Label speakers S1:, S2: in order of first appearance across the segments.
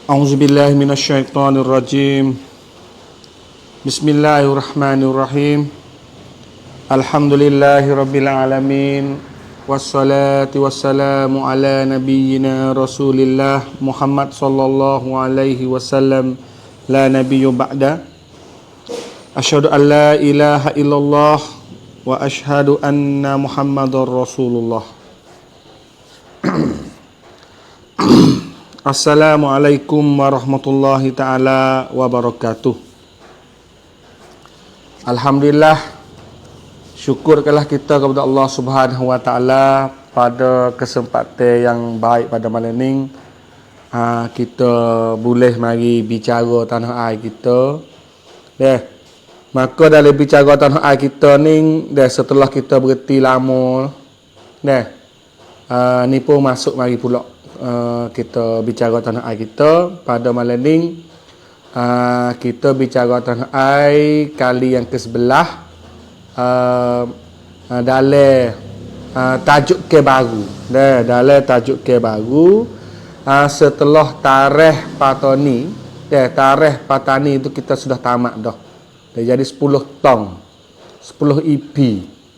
S1: A'udzubillahi minasyaitonirrajim. Bismillahirrahmanirrahim. Alhamdulillahirabbil alamin. Wassalatu wassalamu ala nabiyyina Rasulillah Muhammad sallallahu alaihi wasallam, la nabiyyu ba'da. Asyhadu an la ilaha illallah wa asyhadu anna Muhammadar Rasulullah. Assalamualaikum warahmatullahi ta'ala wabarakatuh. Alhamdulillah, syukurkanlah kita kepada Allah Subhanahu wa ta'ala pada kesempatan yang baik pada malam ni. Kita boleh mari bicara tanah air kita. Maka dalam bicara tanah air kita ni, setelah kita berhenti lama, ni pun masuk mari pula kita bicara tanah air kita. Pada malam ni kita bicara tanah air kali yang ke-11 dalam tajuk ke baru. Dalam tajuk ke baru, setelah tarikh Patani, tarikh Patani itu kita sudah tamat dah. Jadi 10 tong, 10 EP.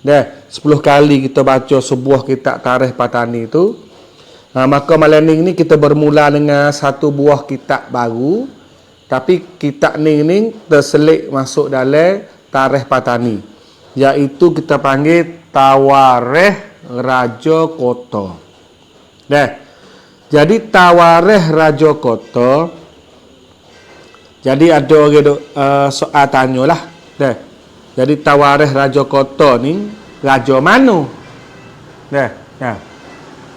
S1: 10 kali kita baca sebuah kitab tarikh Patani itu. Maka malam ni kita bermula dengan satu buah kitab baru, tapi kitab ni terselit masuk dalam tarikh Patani, iaitu kita panggil Tawarikh Raja Kota. Jadi Tawarikh Raja Kota, jadi ada orang soal tanyalah. Jadi Tawarikh Raja Kota ni raja mana?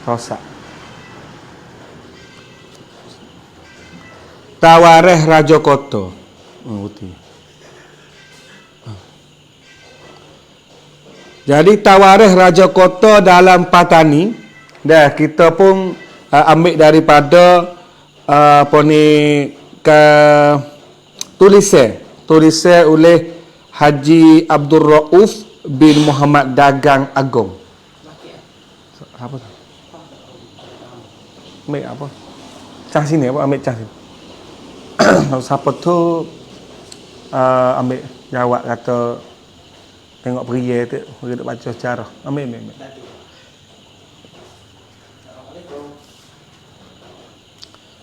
S1: Rosak. Tawarikh Raja Kota. Jadi Tawarikh Raja Kota dalam Patani, kita pun ambil daripada tulisan oleh Haji Abdul Rauf bin Muhammad Dagang Agong. Apa tu? Ambil apa? Cah sini apa? Ambil cah sini. Siapa tu ambil jawab kata tengok pria tu, dia baca secara. Ambil.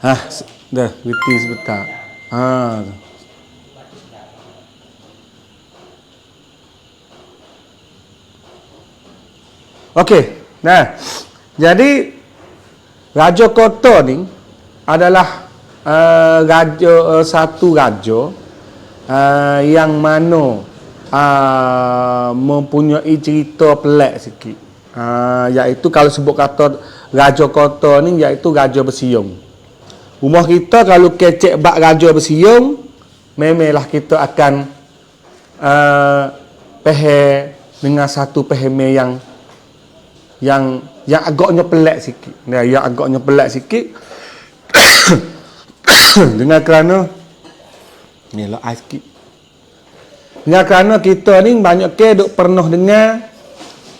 S1: Dah, reti sebentar. Okey. Jadi Raja Kota ni adalah satu raja yang mana mempunyai cerita pelik sikit. Iaitu kalau sebut kata Raja Kota ni, iaitu Raja Bersiung. Rumah kita kalau kecek bak Raja Bersiung, memanglah kita akan faham dengan satu fahaman yang agaknya pelik sikit. Yang agaknya pelik sikit. Dengan kerana ni lah ais sikit. Dengan kerana kita ni banyak duk pernah dengar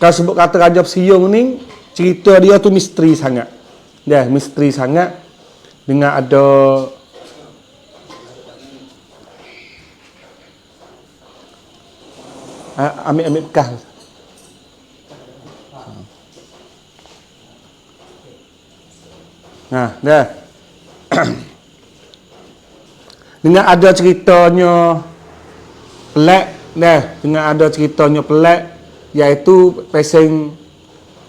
S1: kalau sebut kata Raja Bersiung ni, cerita dia tu misteri sangat. Misteri sangat. Dengan ada ambil bekas. Dengan ada ceritanya pelik, dengan ada ceritanya pelik, iaitu pasang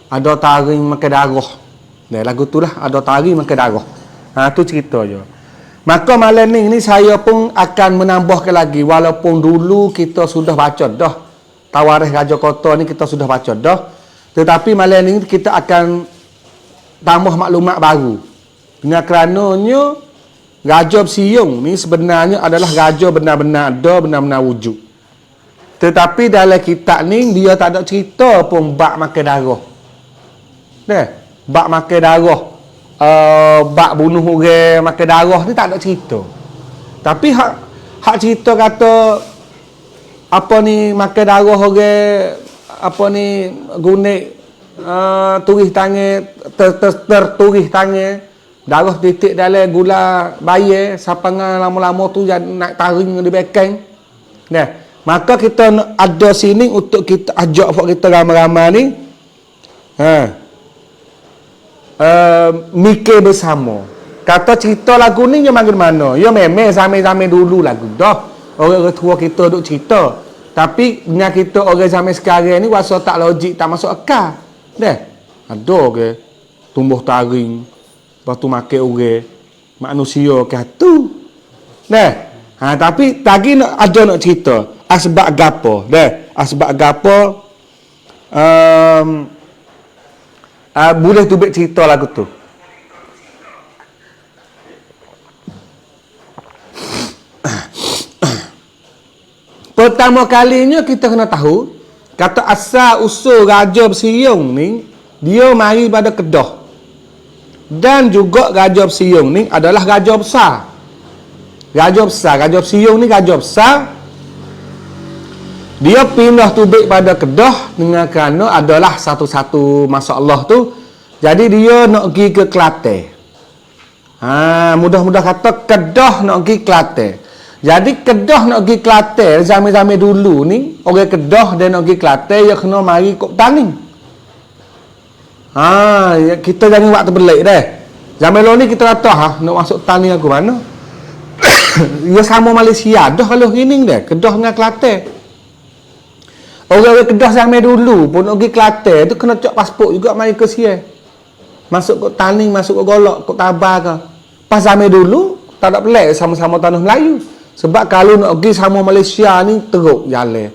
S1: ada taring makan darah. Lagu tu lah, ada taring makan darah. Tu cerita je. Maka malam ni saya pun akan menambahkan lagi, walaupun dulu kita sudah baca dah Tawarikh Raja Kota ni, kita sudah baca dah, tetapi malam ni kita akan tambah maklumat baru. Dengan kerananya Raja Bersiung ni sebenarnya adalah raja benar-benar ada, benar-benar wujud. Tetapi dalam kitab ni dia tak ada cerita pun bak makan darah. Bak makan darah, bak bunuh orang makan darah ni tak ada cerita. Tapi hak cerita kata apa ni makan darah orang, apa ni guna tulis tangan tertulis tangan Darah titik dalam gula bayar siapa ngah lama-lama tu jadi naik taring di bekeng. Nah, maka kita nak ada sini untuk kita ajak buat kita ramai-ramai ni. Mikir bersama. Kata cerita lagu ni dia makin mana? Ya memang samai-samai dulu lagu dah. Orang tua kita duk cerita. Tapi dengan kita orang zaman sekarang ni rasa tak logik, tak masuk akal. Dah. Ada ke tumbuh taring, lepas tu makan orang manusia ke tu. Dah. Tapi tadi nak ada nak cerita asbab gapo. Dah. Asbab gapo boleh tubik cerita lagu tu. Pertama kalinya kita kena tahu kata asal usul Raja Bersiung ni dia mari pada Kedah. Dan juga Raja Bersiung ni adalah raja besar. Raja Bersiung ni raja besar. Dia pindah tubik pada Kedah dengan kerana adalah satu-satu masalah tu. Jadi dia nak pergi ke Kelantan. Mudah-mudah kata Kedah nak pergi Kelantan. Jadi Kedah nak pergi Kelantan zaman-zaman dulu ni, orang Kedah dia nak pergi Kelantan dia kena mari kok petani. Kita jangan buat terbelik dah. Zaman dulu ni kita kata nak masuk tani aku mana? Dia sama Malaysia dah kalau gini dah, Kedah dengan Kelantan. Orang Kedah zaman dulu pun nak pergi Kelantan tu kena cek pasport juga mari ke Siai. Masuk kok tani, masuk kok golok, kok tabah ke. Pas zaman dulu tak ada pelik sama-sama tanah Melayu. Sebab kalau nak pergi sama Malaysia ni teruk jalan.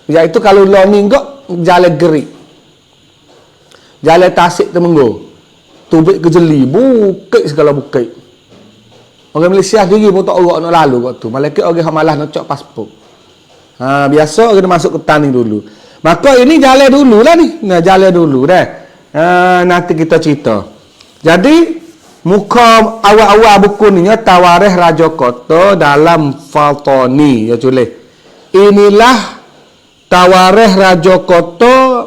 S1: Iaitu kalau lo ni kok jalan gerik. Jalan Tasik Temenggur. Tubik ke Jeli, bukit segala bukit. Orang Malaysia sendiri pun tak orang nak lalu kat tu. Malaikat orang malah nak cek pasport. Biasa kena masuk ke tani dulu. Maka ini jalan dulu lah ni. Jalan dulu dah. Nanti kita cerita. Jadi muka awal-awal buku ni Tawarikh Raja Kota dalam Faltoni ya tulis. Inilah Tawarikh Raja Kota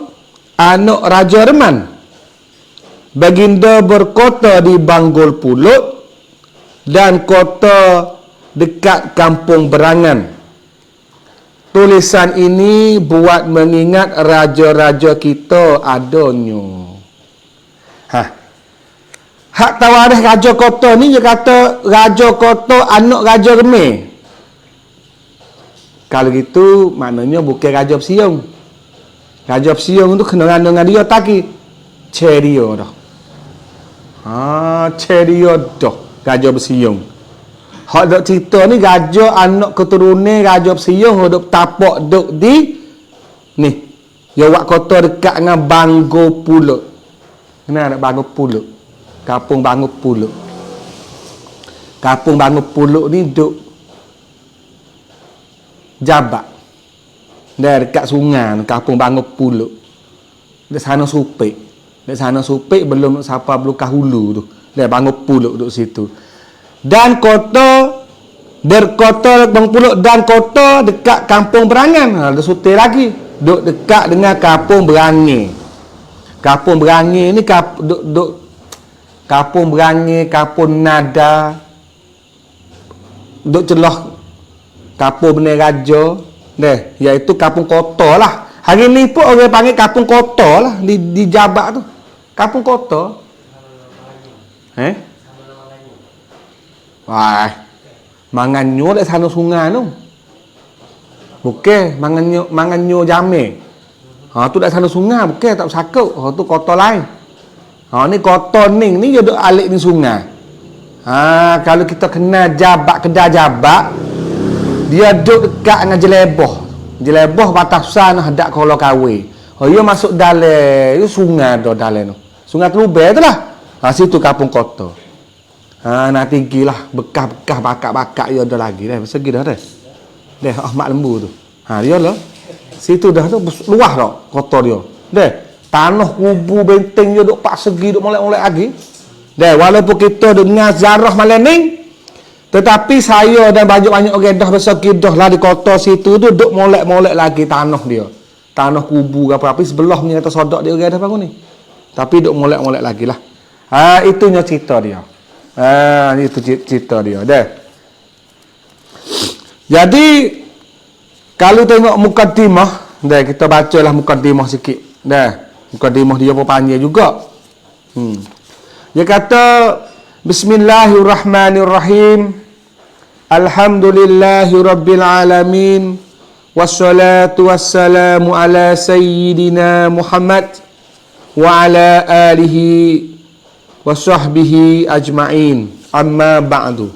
S1: anak Raja Reman. Baginda berkota di Banggul Pulut dan kota dekat Kampung Berangan. Tulisan ini buat mengingat raja-raja kita adonyo. Hak Tawarikh Raja Kota ni dia kata Raja Kota anak Raja Remeh. Kalau gitu maknanya bukan Raja Bersiung. Raja Bersiung tu kena dengan dia tadi. Ceria dah. Ceria dah Raja Bersiung. Hak dok cerita ni raja anak keturunan Raja Bersiung dok tapak dok di ni. Dia buat kota dekat dengan Banggul Pulut. Kenal nak Banggul Pulut? Kampung Banggul Pulut. Kampung Banggul Pulut ni duk Jabak. Dia dekat sungai Kampung Banggul Pulut. Dekat sana Supik. Dekat sana Supik belum siapa Belukah Hulu tu. Dia Banggul Pulut duk situ. Dan kota berkota Banggul Pulut dan kota dekat Kampung Berangan. Ada sutir lagi. Duk dekat dengan Kampung Berangi. Kampung Berangi ni duk Kampung Berangi, Kampung Nada, duk celah Kampung Benih Raja, iaitu Kampung Kota lah. Hari ni pun orang panggil Kampung Kota lah di Jabak tu. Kampung Kota. Wah, manganyo dekat sana sungai tu. Bukan manganyo Jamil. Tu dekat sana sungai, bukan tak sakut. Tu kota lain. Ni kota Ning ni dia duk alik ni sungai. Kalau kita kenal Jabak, Kedah Jabak, dia duk dekat dengan Jeleboh. Jeleboh batasan hadap Kuala Kawi. Dia masuk dalam sungai dah dalam tu. Sungai Telubel tu lah. Situ Kampung Kota. Nak tinggilah bekas-bekas bakak-bakak dia ada lagi dah. Segi dah dah. Mak lembu tu. Dia lah. Situ dah tu luas dah kota dia. Tanah kubu benteng dia duk pak segi duk molek-molek lagi. Walaupun kita dengar sejarah Malening, tetapi saya dan banyak-banyak orang dah bersegi dah lah di kota situ tu duk molek-molek lagi tanah dia. Tanah kubu ke apa-apa sebelah ni kata sodok dia orang dah bangun ni. Tapi duk molek-molek lagi lah. Itunya cerita dia. Itu cerita dia. Dah. Jadi kalau tengok mukaddimah, dah kita bacalah mukaddimah sikit. Dah. Mukaddimah dia pun panjang juga. Dia kata Bismillahirrahmanirrahim. Alhamdulillahirabbil alamin. Wassalatu wassalamu ala sayyidina Muhammad wa ala alihi wa sahbihi ajma'in. Amma ba'du.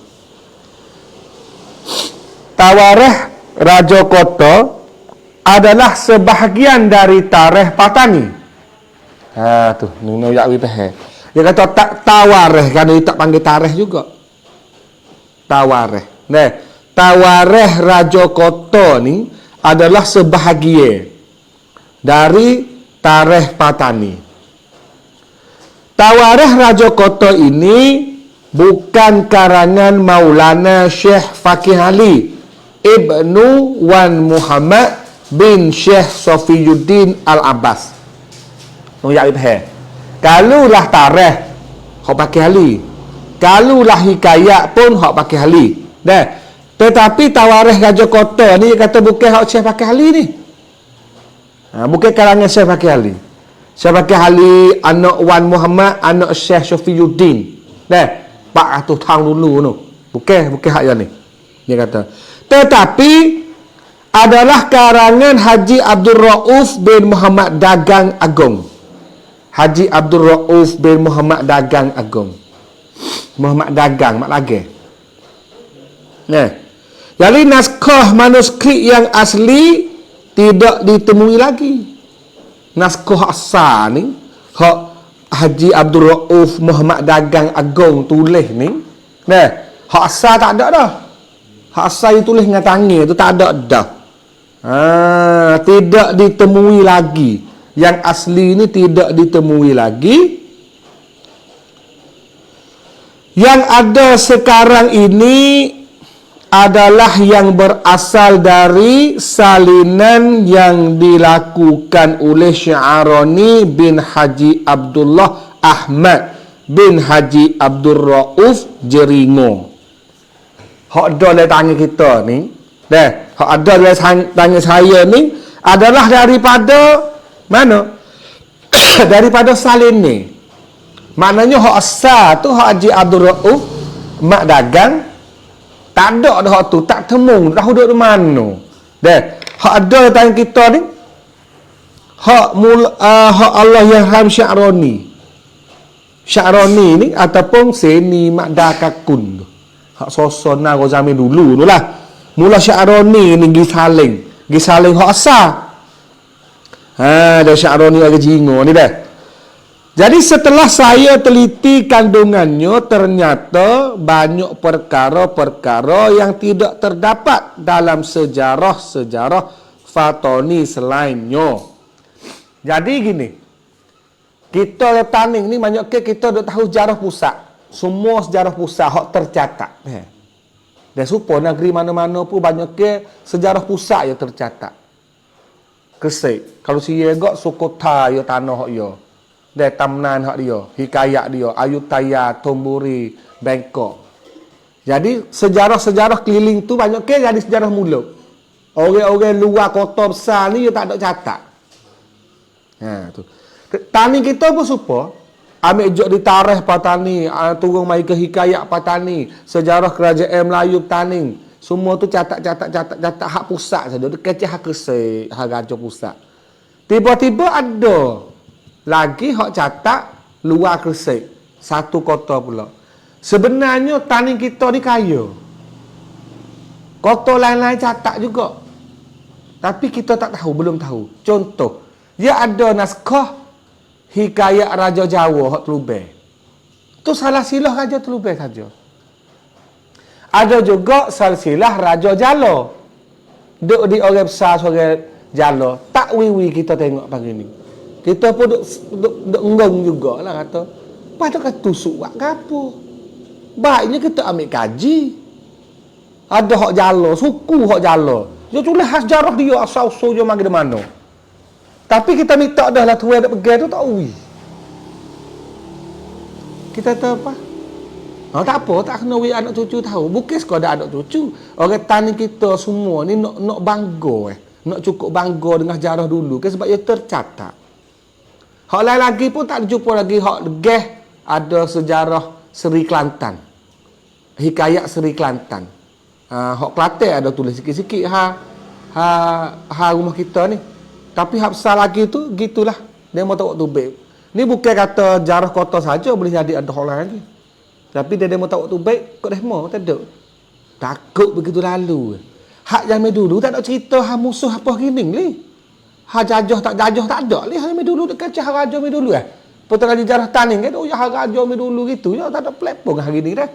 S1: Tawarikh Raja Kota adalah sebahagian dari tarikh Patani. Tu, Nuno Yakwi Peh. Dia kata tak tawarikh, kan dia tak panggil tarikh juga. Tawarikh. Nah, tawarikh Raja Kota ni adalah sebahagian dari tarikh Patani. Tawarikh Raja Kota ini bukan karangan Maulana Syekh Fakih Ali Ibnu Wan Muhammad bin Syekh Sofiyuddin Al-Abbas. Kalulah tarikh hak Fakih Ali, kalulah hikayat pun hak Fakih Ali. Dah. Tetapi tawarikh Raja Kota ni kata bukan hak Syekh Fakih Ali ni. Bukan karangan Syekh Fakih Ali. Syekh Fakih Ali anak Wan Muhammad, anak Syekh Sofiyuddin. Dah, 400 tahun dulu tu. Bukan hak yang ni. Dia kata. Tetapi adalah karangan Haji Abdul Rauf bin Muhammad Dagang Agong. Haji Abdul Rauf bin Muhammad Dagang Agong. Muhammad Dagang, mak lagi. Nah. Jadi naskah manuskrip yang asli tidak ditemui lagi. Naskah asal ni hak Haji Abdul Rauf Muhammad Dagang Agong tulis ni, nah, hak asal tak ada dah. Hak asal dia tulis dengan tangan tu tak ada dah. Tidak ditemui lagi. Yang asli ni tidak ditemui lagi. Yang ada sekarang ini adalah yang berasal dari salinan yang dilakukan oleh Syaroni bin Haji Abdullah Ahmad bin Haji Abdul Rauf Jeringo. Hak ada dalam tangan kita ni, hak ada dalam tangan saya ni adalah daripada mana? Daripada salin ni. Maknanya hak asal tu hak Haji Abdul Rauf mak dagang. Tak ada dah hak tu, tak temu, dah duduk di mana. Hak ada tangan kita ni, hak Allah yang Ham Syaroni. Syaroni ni ataupun Seni Makdakakun tu. Hak sosona zaman dulu tu lah. Mula Syaroni ni gisaling hak asal. Dah Syaroni lagi jingo ni dah. Jadi setelah saya teliti kandungannya, ternyata banyak perkara-perkara yang tidak terdapat dalam sejarah-sejarah Fatani selainnya. Jadi gini, kita taning ni banyak kita dah tahu sejarah pusat. Semua sejarah pusat hak tercatat. Dan supaya negeri mana-mana pun banyak sejarah pusat yang tercatat. Kesik. Kalau siya Sukota ya tanah hak ya. Dia tamnan hak dia, hikayat dia, Ayutthaya, Tomburi, Bangkok. Jadi sejarah-sejarah keliling tu banyak jadi sejarah mula. Orang-orang luar kota besar ni dia tak ada catat. Tu. Tani kita pun supa ambil jok di tarikh Patani, turun mai ke hikayat Patani, sejarah kerajaan Melayu Patani. Semua tu catat hak pusat saja. Dia kecil hak Kesik, hak Raja pusat. Tiba-tiba ada lagi hak catat luar Kesik, satu kota pula. Sebenarnya tani kita ni kaya. Kota lain-lain catat juga. Tapi kita tak tahu, belum tahu. Contoh, dia ada naskah hikayat Raja Jawa hak Telubeh. Tu salah silah Raja Telubeh saja. Ada juga silsilah Raja Jala. Duk di orang besar seorang Jala. Tak wiwi kita tengok pagi ni. Kita pun duk ngong jugalah kata. Pada kata tusuk buat apa? Baiknya kita ambil kaji. Ada hak Jala, suku hak Jala. Dia tulis sejarah dia asal-usul dia mari di mana. Tapi kita minta dah lah tuan dak pergi tu tak ui. Kita tahu apa? Tak apa, tak kena anak cucu tahu. Bukan sekadar anak cucu. Orang tani kita semua ni nak bangga Nak cukup bangga dengan sejarah dulu kan sebab ia tercatat. Hak lain lagi pun tak jumpa lagi hak legah ada sejarah Seri Kelantan. Hikayat Seri Kelantan. Hak Kelantan ada tulis sikit-sikit rumah kita ni. Tapi hak besar lagi tu gitulah. Dia mau tahu waktu baik. Ni bukan kata jarah kota saja boleh jadi ada hak lain lagi. Tapi dia mau tahu waktu baik kok dah mau tak ada. Takut begitu lalu. Hak zaman dulu tak ada cerita musuh apa gini ni. Jajah tak ada ni. Hak zaman dulu dekat cah raja zaman dulu Potong jarah tani kan hak raja zaman dulu gitu ya tak ada platform hari ni dah.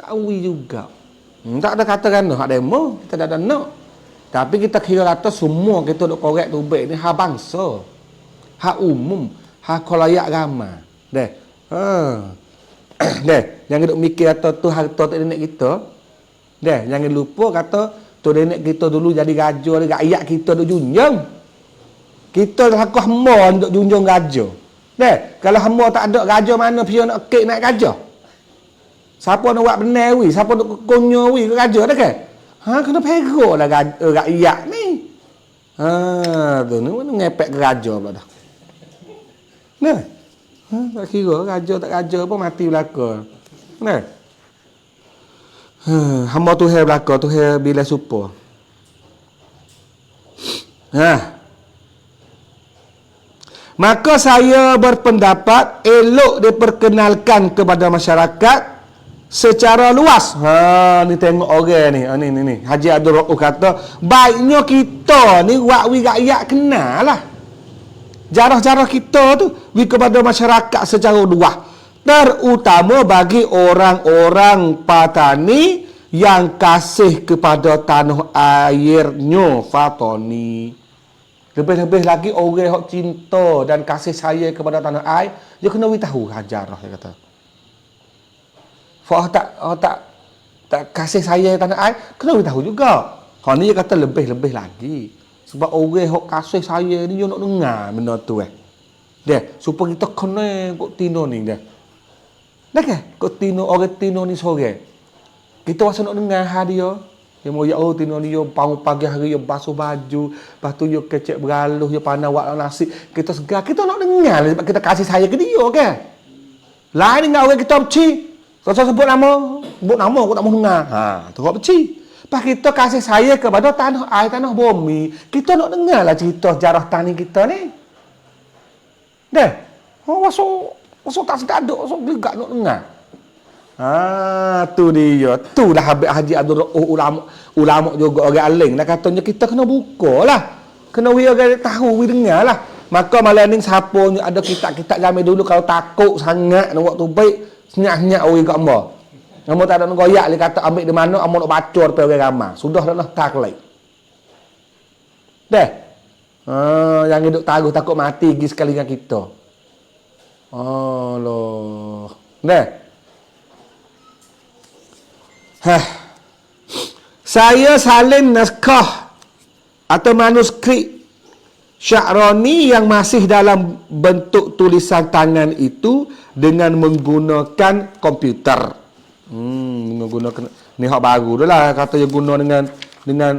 S1: Tahu juga. Tak ada kata kan hak demo kita tak ada nak. Tapi kita kira kata semua kita duk korek tu baik ni hak bangsa. Hak umum, hak khalayak ramai. Jangan duk mikir kata tu harta tak nenek kita. Jangan lupa kata tu nenek kita dulu jadi raja, rakyat kita duk junjung. Kita laku hamba duk junjung raja. Kalau hamba tak ada raja mana pia nak kek naik raja? Siapa nak buat benar siapa nak konyo ke raja dah kan? Kena pergo lah rakyat ni. Tu ni mana ngepek ke raja pula dah. Tak kira raja tak raja pun mati belaka. Hamba Tuhan belaka, Tuhan bila supa. Maka saya berpendapat elok diperkenalkan kepada masyarakat secara luas. Ni tengok orang ni. Ni. Haji Abdul Rauf kata, baiknya kita ni wakwi rakyat kenal lah. Jarah-jarah kita tu kepada masyarakat secara luas, terutama bagi orang-orang petani yang kasih kepada tanah airnya fatani. Lebih-lebih lagi orang yang cinta dan kasih sayang kepada tanah air, dia kena tahu jarah dia kata. Tak kasih sayang tanah air, kena tahu juga. Hak ni dia kata lebih-lebih lagi. Sebab orang yang kasih saya ni, dia nak dengar benda tu supaya kita kena kok tino ni kok tino, orang tino ni sore. Kita rasa nak dengar dia. Dia mau tino ni, dia bangun pagi hari, dia basuh baju, lepas tu dia kecek beraluh, dia pandai buat nasi. Kita segar, kita nak dengar sebab kita kasih saya ke dia kan. Lain dengan orang kita benci. Kalau sebut nama aku tak mau dengar. Tu orang benci. Pas kita kasih saya kepada tanah air, tanah bumi, kita nak dengarlah cerita sejarah tani kita ni. Masuk tak sedap, masuk gelegak nak dengar. Tu dia. Itulah Habib Haji Abdul Rauf ulama juga orang aling. Katanya kita kena buka lah. Kena orang tahu, dengar lah. Maka malam ni siapa ada kitab-kitab zaman dulu kalau takut sangat nak waktu baik, senyap-senyap orang kat hamba. Kamu tak ada nak goyak, dia kata ambil di mana, kamu nak baca depan orang ramai. Sudah dah tak lagi. Yang hidup taruh takut mati pergi sekali dengan kita. Allah. Saya salin naskah atau manuskrip Sya'rani yang masih dalam bentuk tulisan tangan itu dengan menggunakan komputer. Menggunakan ni hak baru dah lah kata dia guna dengan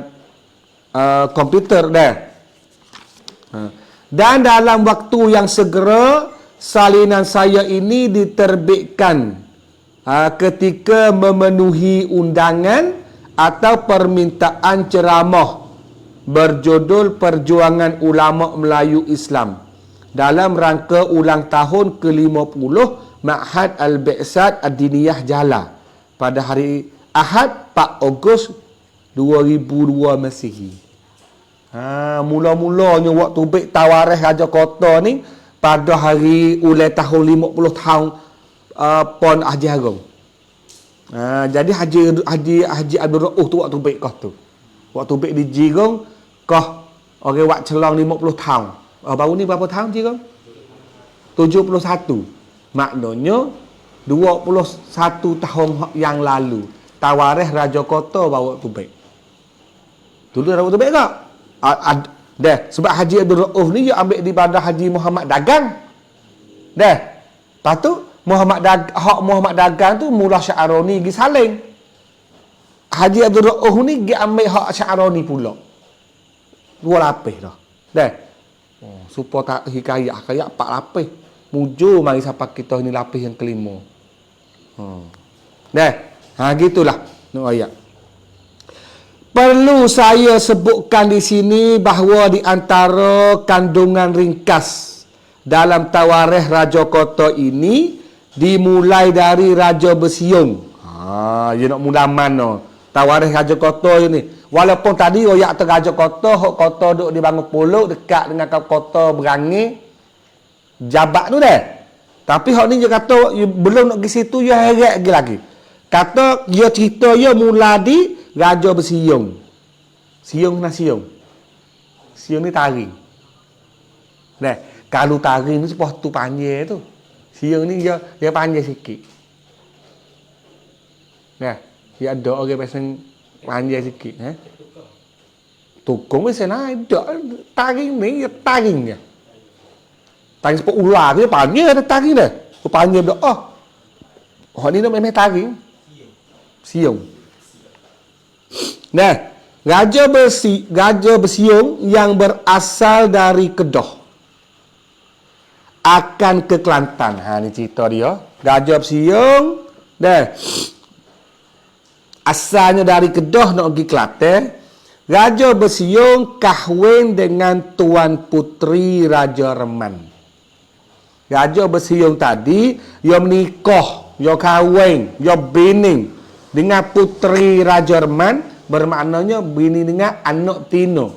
S1: komputer dah. Dan dalam waktu yang segera salinan saya ini diterbitkan ketika memenuhi undangan atau permintaan ceramah berjudul Perjuangan Ulama Melayu Islam dalam rangka ulang tahun ke-50 Ma'had Al-Bi'sat Ad-Diniyah Jala pada hari Ahad 4 Ogos 2002 Masihi. Mula-mulanya waktu baik tawarikh Raja Kota ni pada hari ulang tahun 50 tahun Pon Haji Harum. Jadi Haji Abdul Rauf tu waktu baik kah tu. Waktu baik di Jirong kah orang buat celong 50 tahun. Baru ni berapa tahun Jirong? 71. Maknanya 21 tahun yang lalu tawarikh Raja Kota bawa tu baik. Dulu dah tu baik tak? Sebab Haji Abdul Rauf ni dia ambil di bandar Haji Muhammad Dagang. Lepas tu Muhammad Dagang tu mula Syaroni pergi saling. Haji Abdul Rauh ni pergi ambil hak Syaroni pula. Dua lapis dah. Dah. Oh, supaya tak hikayat 4 lapis. Mujur mari sampai kita ni lapis yang kelima. Dah. Gitulah nak ayat. Perlu saya sebutkan di sini bahawa di antara kandungan ringkas dalam tawarikh Raja Kota ini dimulai dari Raja Bersiung. Dia nak mula mana? Tawarikh Raja Kota ini. Walaupun tadi royak tu Raja Kota, hok kota duk di Bangor Puluk dekat dengan kota Berangi. Jabat tu dah. Tapi hok ni dia kata belum nak pergi situ dia heret lagi. Kata dia cerita dia mula di Raja Bersiung. Siung nak siung. Siung ni taring. Dah. Kalau taring tu sepah tu panjang tu. Siung ni dia panjang sikit. Dah. Dia ada orang pasang panjang sikit. Tukung mesti naik. Taring ni dia taring dia. Taring sepah ular dia panjang ada taring dia. Panjang dah. Oh ni nak main taring. Siung. Nah, Raja Bersiung yang berasal dari Kedah akan ke Kelantan. Ni cerita dia. Raja Bersiung dah. Asalnya dari Kedah nak pergi Kelantan. Raja Bersiung kahwin dengan Tuan Puteri Raja Reman. Raja Bersiung tadi dia menikah, dia kahwin, dia bini dengan Puteri Raja Reman, bermaknanya bini dengan anak tino.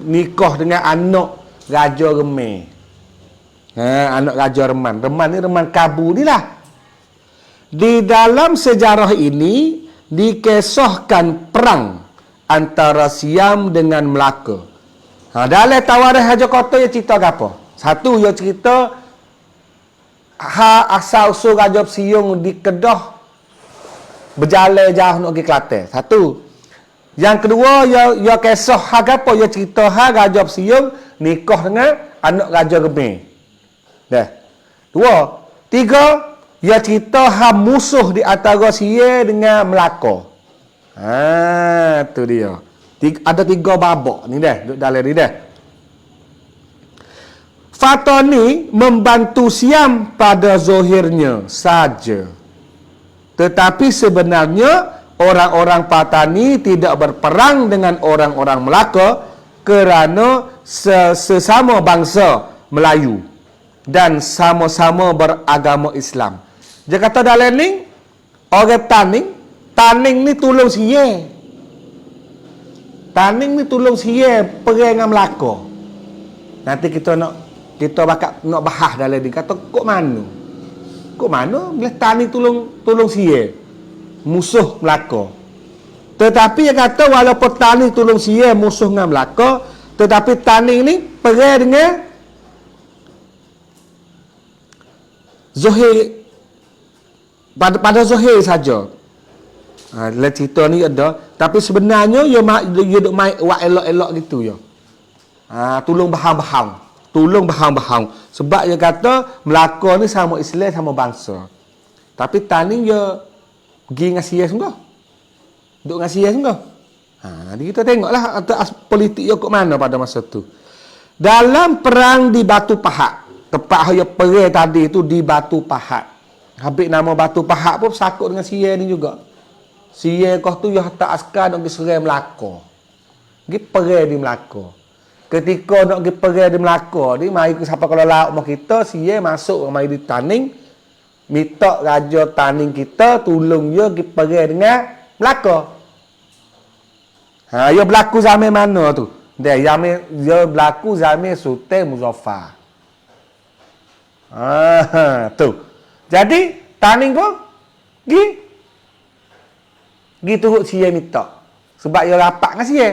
S1: Nikah dengan anak Raja Remeh. Anak Raja Reman. Reman ni Reman Kabu ni lah. Di dalam sejarah ini dikisahkan perang antara Siam dengan Melaka. Dalam tawarikh Raja Kota dia cerita apa? Satu, dia cerita asal usul Raja Bersiung di Kedah berjalan jauh nak pergi Kelantan. Satu. Yang kedua, dia kisah apa? Dia cerita Raja Bersiung nikah dengan anak Raja Remeh. Dah. 2. 3, dia cerita musuh di antara Sia dengan Melaka. Tu dia. Ada 3 babak ni dah, duduk dalam ni dah. Fatoni membantu Siam pada zahirnya saja. Tetapi sebenarnya orang-orang Patani tidak berperang dengan orang-orang Melaka kerana sesama bangsa Melayu dan sama-sama beragama Islam. Dia kata dalam ni orang Taning ni tolong Sia. Taning ni tolong Sia perang dengan Melaka. Nanti kita bakal nak bahas dalam ni. Kata kok mana? Kok mana? Bila Taning tolong Sia. Musuh Melaka. Tetapi dia kata walaupun Taning tolong Sia musuh dengan Melaka, tetapi Taning ni perang dengan Zohir. Pada Zohir saja. Dalam cerita ni ada. Tapi sebenarnya dia duk main wak elok-elok gitu ya. Tolong bahang-bahang. Sebab dia kata Melaka ni sama Islam sama bangsa. Tapi Taning dia pergi dengan Sia sungguh. Duk dengan Sia sungguh. Jadi kita tengoklah politik dia kok mana pada masa tu. Dalam perang di Batu Pahat. Tempat dia perang tadi tu di Batu Pahat. Habis nama Batu Pahat pun sakut dengan Sia ni juga. Sia kau tu dia hantar askar nak pergi serang Melaka. Pergi perang di Melaka. Ketika nak pergi perang di Melaka ni, mari siapa kalau laut rumah kita, Sia masuk mari di Taning, minta Raja Taning kita tolong dia pergi perang dengan Melaka. Dia berlaku zaman mana tu? Dia berlaku zaman Sultan Muzaffar. Tu. Jadi Taning pun pergi turut Sia minta. Sebab dia rapat dengan Sia.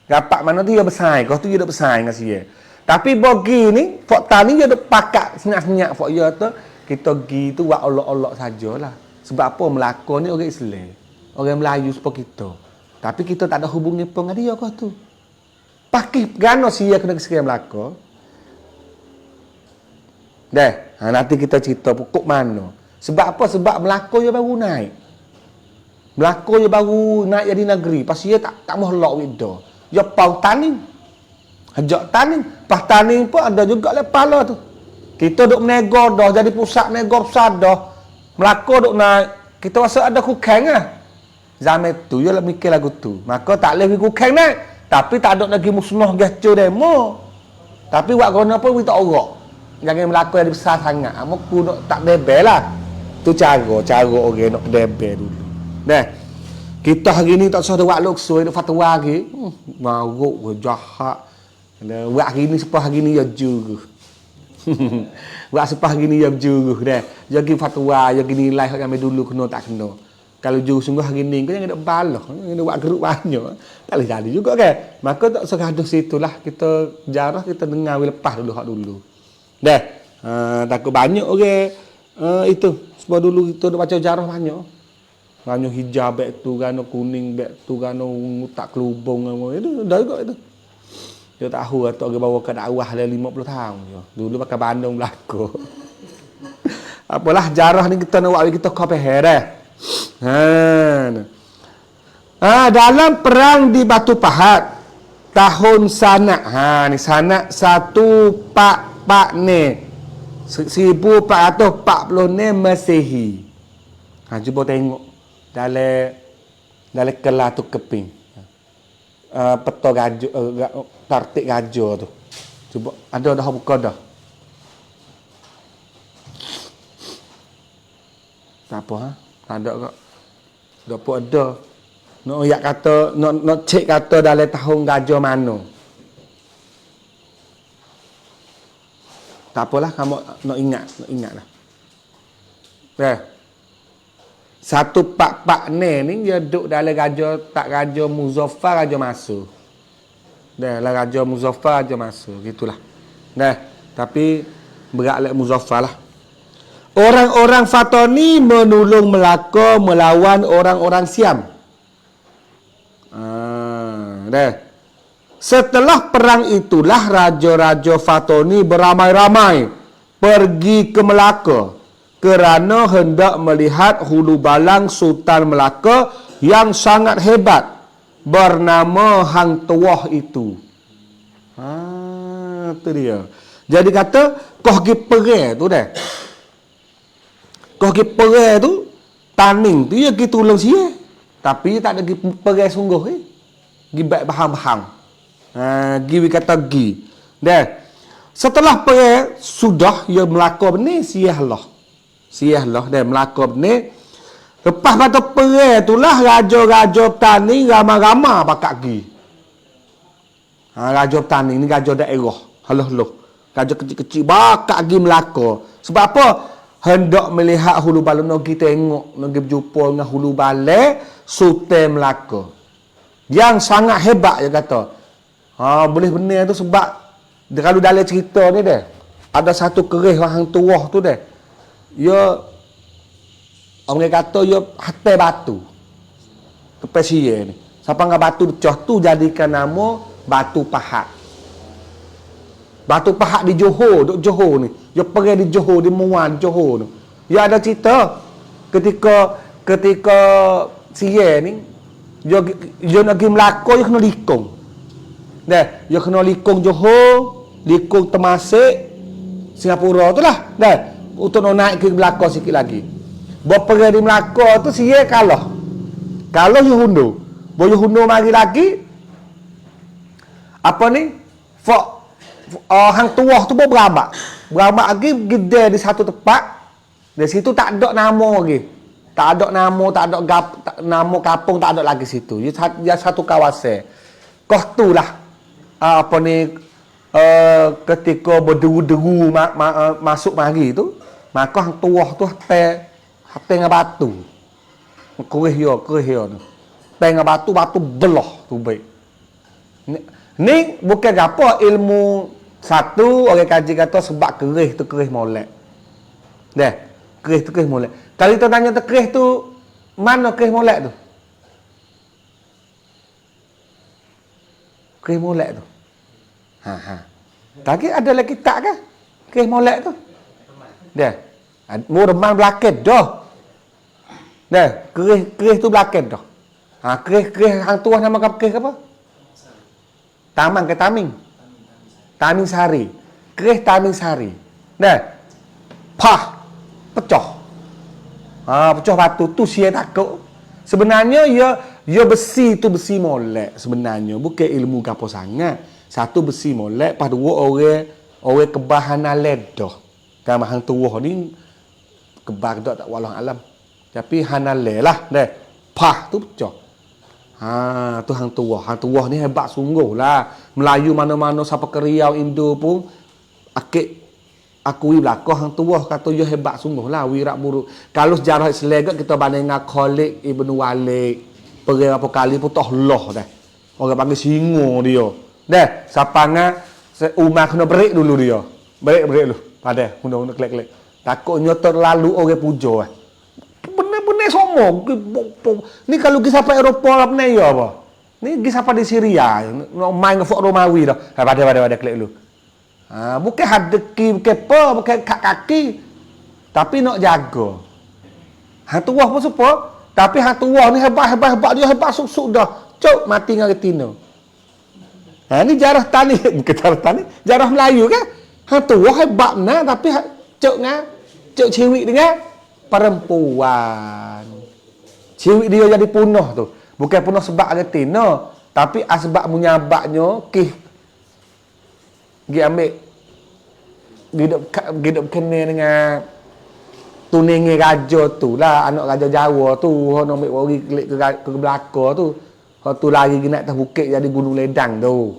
S1: Rapat mana tu dia bersaing. Kau tu dia duk bersaing dengan Sia. Tapi bagi ni, Fok Taning dia duk pakat senyap-senyap Fok dia tu. Kita pergi tu buat olok-olok sajalah. Sebab apa? Melaka ni orang Islam. Orang Melayu seperti kita. Tapi kita tak ada hubungan pun dengan dia kau tu. Pakai kerana Sia kena kesekian Melaka. Dah. Nanti kita cerita pokok mana. Sebab apa? Sebab Melaka je baru naik. Melaka je baru naik jadi negeri. Pasal dia tak mahu lok wida. Dia pau tani. Hajak tani. Pas tani pun ada juga lepala tu. Kita duk menego dah, jadi pusat nego besar dah. Melaka duk naik. Kita rasa ada kukang lah. Zaman tu, dia lah mikir lagu tu. Maka tak boleh pergi kukang naik. Tapi tak ada lagi musnah gacu demo. Tapi buat guna pun, kita orok. Jangan Melaka jadi besar sangat. Aku nak tak debel lah. Tu cara orang nak debel dulu. Dah. Kita hari ni tak usah ada buat luksur, ada fatwa lagi. Maruk, jahat. Buat hari ni, sepah hari ni, ya juga. Buat sepah gini yang juru dah. Jadi fatwa, jadi nilai hak yang dulu kena tak kena. Kalau juru sungguh hari ni kau jangan nak balah, kena buat geruk banyak. Tak boleh jadi juga kan. Maka tak usah gaduh situlah kita jarah kita dengar lepas dulu hak dulu. Dah. Takut banyak orang itu sebab dulu kita nak baca jarah banyak. Banyak hijab beg tu gano kuning beg tu gano tak kelubung itu dah juga itu. Dia tahu atau orang bawa ke dakwah dah 50 tahun je. Dulu pakai Bandung belaka. Apalah jarah ni kita nak buat kita kopi hereh. Dalam perang di Batu Pahat tahun sanak. Ni sanak 144 ni. 1440 ni Masehi. Cuba tengok dalam kelas tu keping. Peta gajo tartik gajo tu. Cuba ada dah buka dah. Tak apa Tak ada kak. Dapat ada. Nak oyak kata nak cek kata dalam tahun gajo mana. Tak apalah kamu nak ingat lah. 144 ni dia duduk dalam raja Muzaffar raja Masuk. Dah lah raja Muzaffar raja Masuk gitulah. Dah tapi berat lek Muzaffar lah. Orang-orang Fatani menolong Melaka melawan orang-orang Siam. Dah. Setelah perang itulah raja-raja Fatani beramai-ramai pergi ke Melaka kerana hendak melihat hulu balang Sultan Melaka yang sangat hebat bernama Hang Tuah itu. Tu dia. Jadi kata kau pergi perang tu dah. Kau pergi perang tu taning tu dia pergi tolong sia. Tapi dia tak ada pergi perang sungguh Pergi baik bahang-bahang. Pergi kata pergi. Dah. Setelah perang sudah ia Melaka benih Siahlah dan Melaka benih. Lepas pada perang itulah raja-raja petani ramai-ramai pakak pergi. Raja petani ni raja daerah. Halah. Raja kecil-kecil bakak pergi Melaka. Sebab apa? Hendak melihat hulu balang nak pergi tengok, nak pergi berjumpa dengan hulu balang Sultan Melaka. Yang sangat hebat dia kata. Boleh benar tu sebab kalau dalam cerita ni dah ada satu kerih Hang Tuah tu dah. Ya orang kata ya hatai batu kepesia ni siapa ngah batu pecah tu jadikan nama Batu Pahat. Batu Pahat di Johor, duk Johor ni dia pergi di Johor, di Muar Johor tu ya ada cerita ketika sia ni dia nak pergi Melaka dia kena likung dah dia kena likung Johor, likung Temasek Singapura tu lah dah untuk nak naik ke Melaka sikit lagi. Bawa pergi di Melaka tu sia kalah. Kalah Yuhundo. Bawa Yuhundo mari lagi. Apa ni? Hang Tuah tu pun berabak. Berabak lagi gede di satu tempat. Di situ tak ada nama lagi. Tak ada nama, tak ada nama kampung tak ada lagi situ. Dia satu kawasan. Kau tu lah. Apa ni ketika berderu-deru masuk mari tu. Maka Hang Tuah tu hati dengan batu. Kerih dia tu. Dengan batu belah tu baik. Ni bukan apa ilmu satu orang kaji kata sebab kerih tu kerih molek. Dah, kerih tu kerih molek. Kalau kita tanya tu kerih tu mana kerih molek tu? Kerih molek tu. Tadi ada lagi tak ke? Kerih molek tu. Dah. Mu remang belakang dah. Dah, kerih tu belakang dah. Kerih hang tuah nama kerih apa? Tamang ke Taming? Taming Sari. Kerih Taming Sari. Dah. Pah. Pecah. Pecah batu tu sia takut. Sebenarnya ya besi tu besi molek sebenarnya. Bukan ilmu gapo sangat. Satu besi molek, pas dua orang kebahan ledah. Kan hang tuah ni kebar dak tak wallah alam. Tapi hanale lah deh. Pah tu pecah. Tu hang tuah ni hebat sungguh lah. Melayu mana-mana siapa ke Riau Indo pun akui belakang hang tuah kata dia hebat sungguh lah wirak buruk. Kalau sejarah Islam kita banding dengan Khalid Ibn Walid pergi apa kali pun toh loh dah. Orang panggil singo dia. Dah, siapa ngah Umar kena break dulu dia. Break dulu. Pada undang-undang kelek-kelek. Takutnya terlalu orang puja benar-benar sombong. Ni kalau pergi sampai Eropah lah benar ya apa? Ni pergi sampai di Syria, nak main ke Fort Romawi dah. Pada klik dulu. Bukan hadeki, bukan apa, bukan kaki. Tapi nak jaga. Hang tuah pun support, tapi hang tuah ni hebat dia hebat suk dah. Cuk mati dengan retina. Ni jarah tani, bukan jarah tani, jarah Melayu kan? Hang tuah hebat benar tapi cuk cewek dengan perempuan. Cewek dia jadi punah tu. Bukan punah sebab retina, tapi sebab menyabaknya dia ambil hidup kena dengan tuningi raja tu lah, anak raja Jawa tu, nak ambil wari kelik ke belakang tu. Hak tu lari pergi naik atas bukit jadi gunung ledang tu.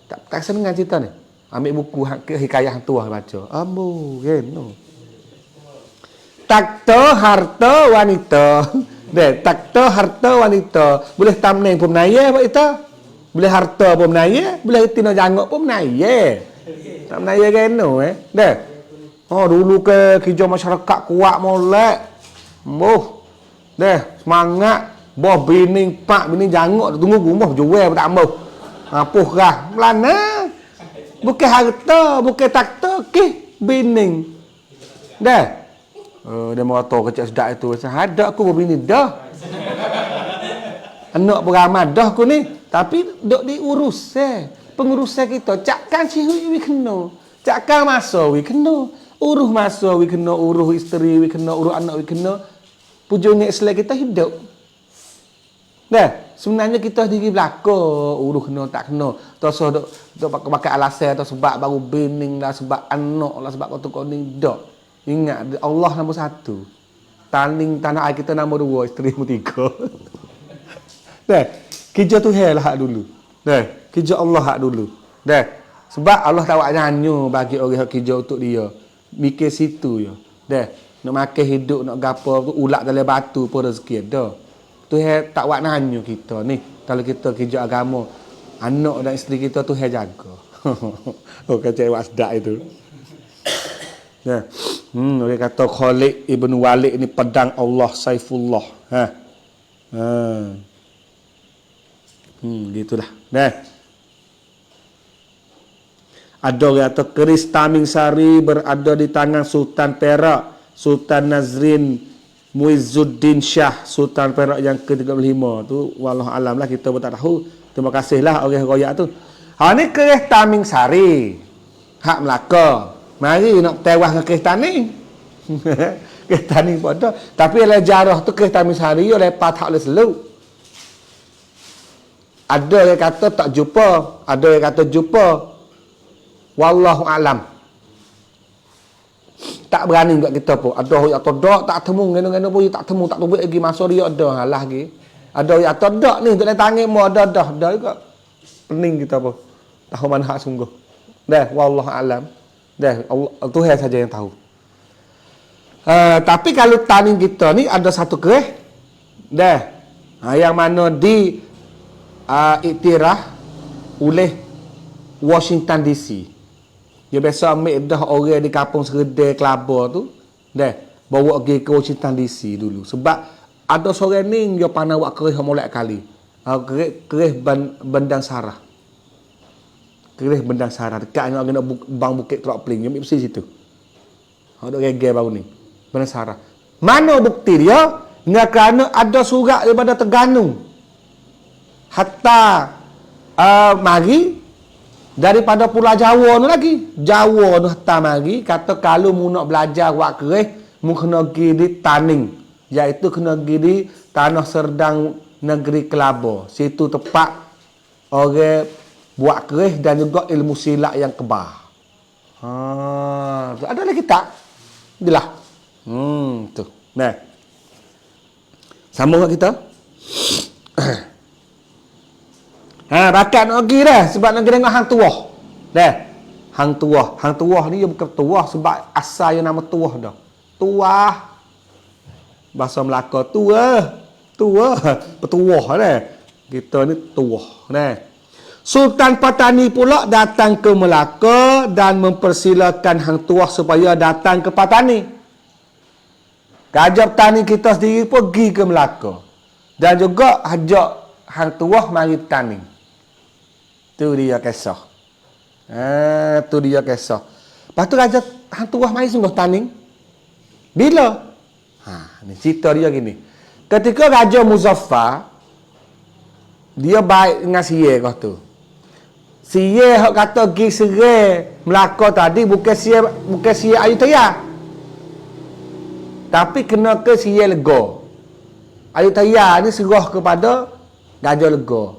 S1: Tak senang cerita ni. Ambil buku hikayah hang tuah baca. Ambo, no. Takta harta wanita. Takta harta wanita. Boleh tamneng pun menaya buat kita. Boleh harta pun menaya, boleh tina jangok pun menaya. Tak menaya kena dulu ke kerja masyarakat kuat molek. Semangat. Boh bini pak bini jangok tunggu rumah jual tak mau. Apuh kah? Melana. Bukan harta, bukan takta, bini. Dia motor kecil sedak itu. Ada aku berbini dah. Anak beramah dah aku ni. Tapi dok diurus pengurusan kita. Cakkan cihui kena. Cakkan masa kena. Uruh masa kena. Uruh isteri kena. Uruh anak kena. Pujungnya Islam kita hidup. Sebenarnya kita diri belakang. Uruh kena tak kena. Toso dok pakai alasan atau sebab baru bening lah. Sebab anak lah. Sebab kau ni dok. Ingat Allah nombor 1. Tanah air kita nombor 2. Isteri nombor 3. Kerja tu lah hak dulu. Kerja Allah hak dulu. Sebab Allah tak buat nyanyi bagi orang yang kerja untuk dia. Mikir situ je. Nak makan hidup, nak gapo tu ulak dalam batu pun rezeki dah. Tu tak buat nyanyi kita ni. Kalau kita kerja agama, anak dan isteri kita tu jaga. Kacau buat sedak itu. Orang kata Khalid Ibn Walid ni pedang Allah Saifullah. Gitulah. Ada orang kata keris Taming Sari berada di tangan Sultan Perak, Sultan Nazrin Muizzuddin Shah, Sultan Perak yang ke-35 tu. Wallah alam lah, kita pun tak tahu. Terima kasihlah orang royak tu. Ni keris Taming Sari. Hak Melaka. Mari nak tewas dengan keris Taming. Keris Taming pun ada. Tapi oleh jarah tu keris Taming Sari oleh patah oleh seluk. Ada yang kata tak jumpa, ada yang kata jumpa. Wallahu alam. Tak berani buat kita pun. Ada yang kata dak tak temu, ngene-ngene pun tak temu lagi masa dia ada halah lagi. Ada yang kata dak ni untuk tangis mu ada juga. Pening kita pun. Tahu mana hak sungguh. Wallahu alam. Allah Tuhan saja yang tahu. Tapi kalau taning kita ni ada satu keris. Yang mana iktiraf oleh Washington DC. Dia biasa ambil dah orang di kampung Seredar Kelabar tu, bawa pergi ke Washington DC dulu. Sebab ada seorang ni dia pandai buat keris molek kali. Keris Bendang Sarah. Keris Bendang Sarah dekat dengan bang Bukit Kerak Peling, dia mesti situ. Duk geger baru ni. Penasaran. Mana bukti dia? Dengan kerana ada surat daripada Terengganu. Hatta mari daripada Pulau Jawa ni lagi. Jawa ni hatta mari kata kalau mu nak belajar wak kereh, mu kena pergi di Taning, iaitu kena pergi di Tanah Serdang Negeri Kelaba. Situ tempat orang buat kereh dan juga ilmu silat yang kebal. Ada lagi tak? Itulah. Tu. Nah. Sambung kat kita. Bakat nak pergi dah sebab nak pergi tengok hang tuah. Dah. Hang tuah. Hang tuah ni dia bukan tuah sebab asal yang nama tuah dah. Tuah. Bahasa Melaka tua. Tua. Petuah dah. Kita ni tuah. Dah. Sultan Patani pula datang ke Melaka dan mempersilakan hang tuah supaya datang ke Patani. Gajah petani kita sendiri pergi ke Melaka. Dan juga ajak hang tuah mari petani. Tu dia kisah. Tu dia kisah. Lepas tu gajah hang tuah mari sungguh tani. Bila? Ni cerita dia gini. Ketika Raja Muzaffar dia baik dengan Siye kau tu. Siye hak kata pergi serai Melaka tadi bukan Siye Ayutthaya. Tapi kena ke Siye Lega. Ayutthaya ni serah kepada Gajah Lega.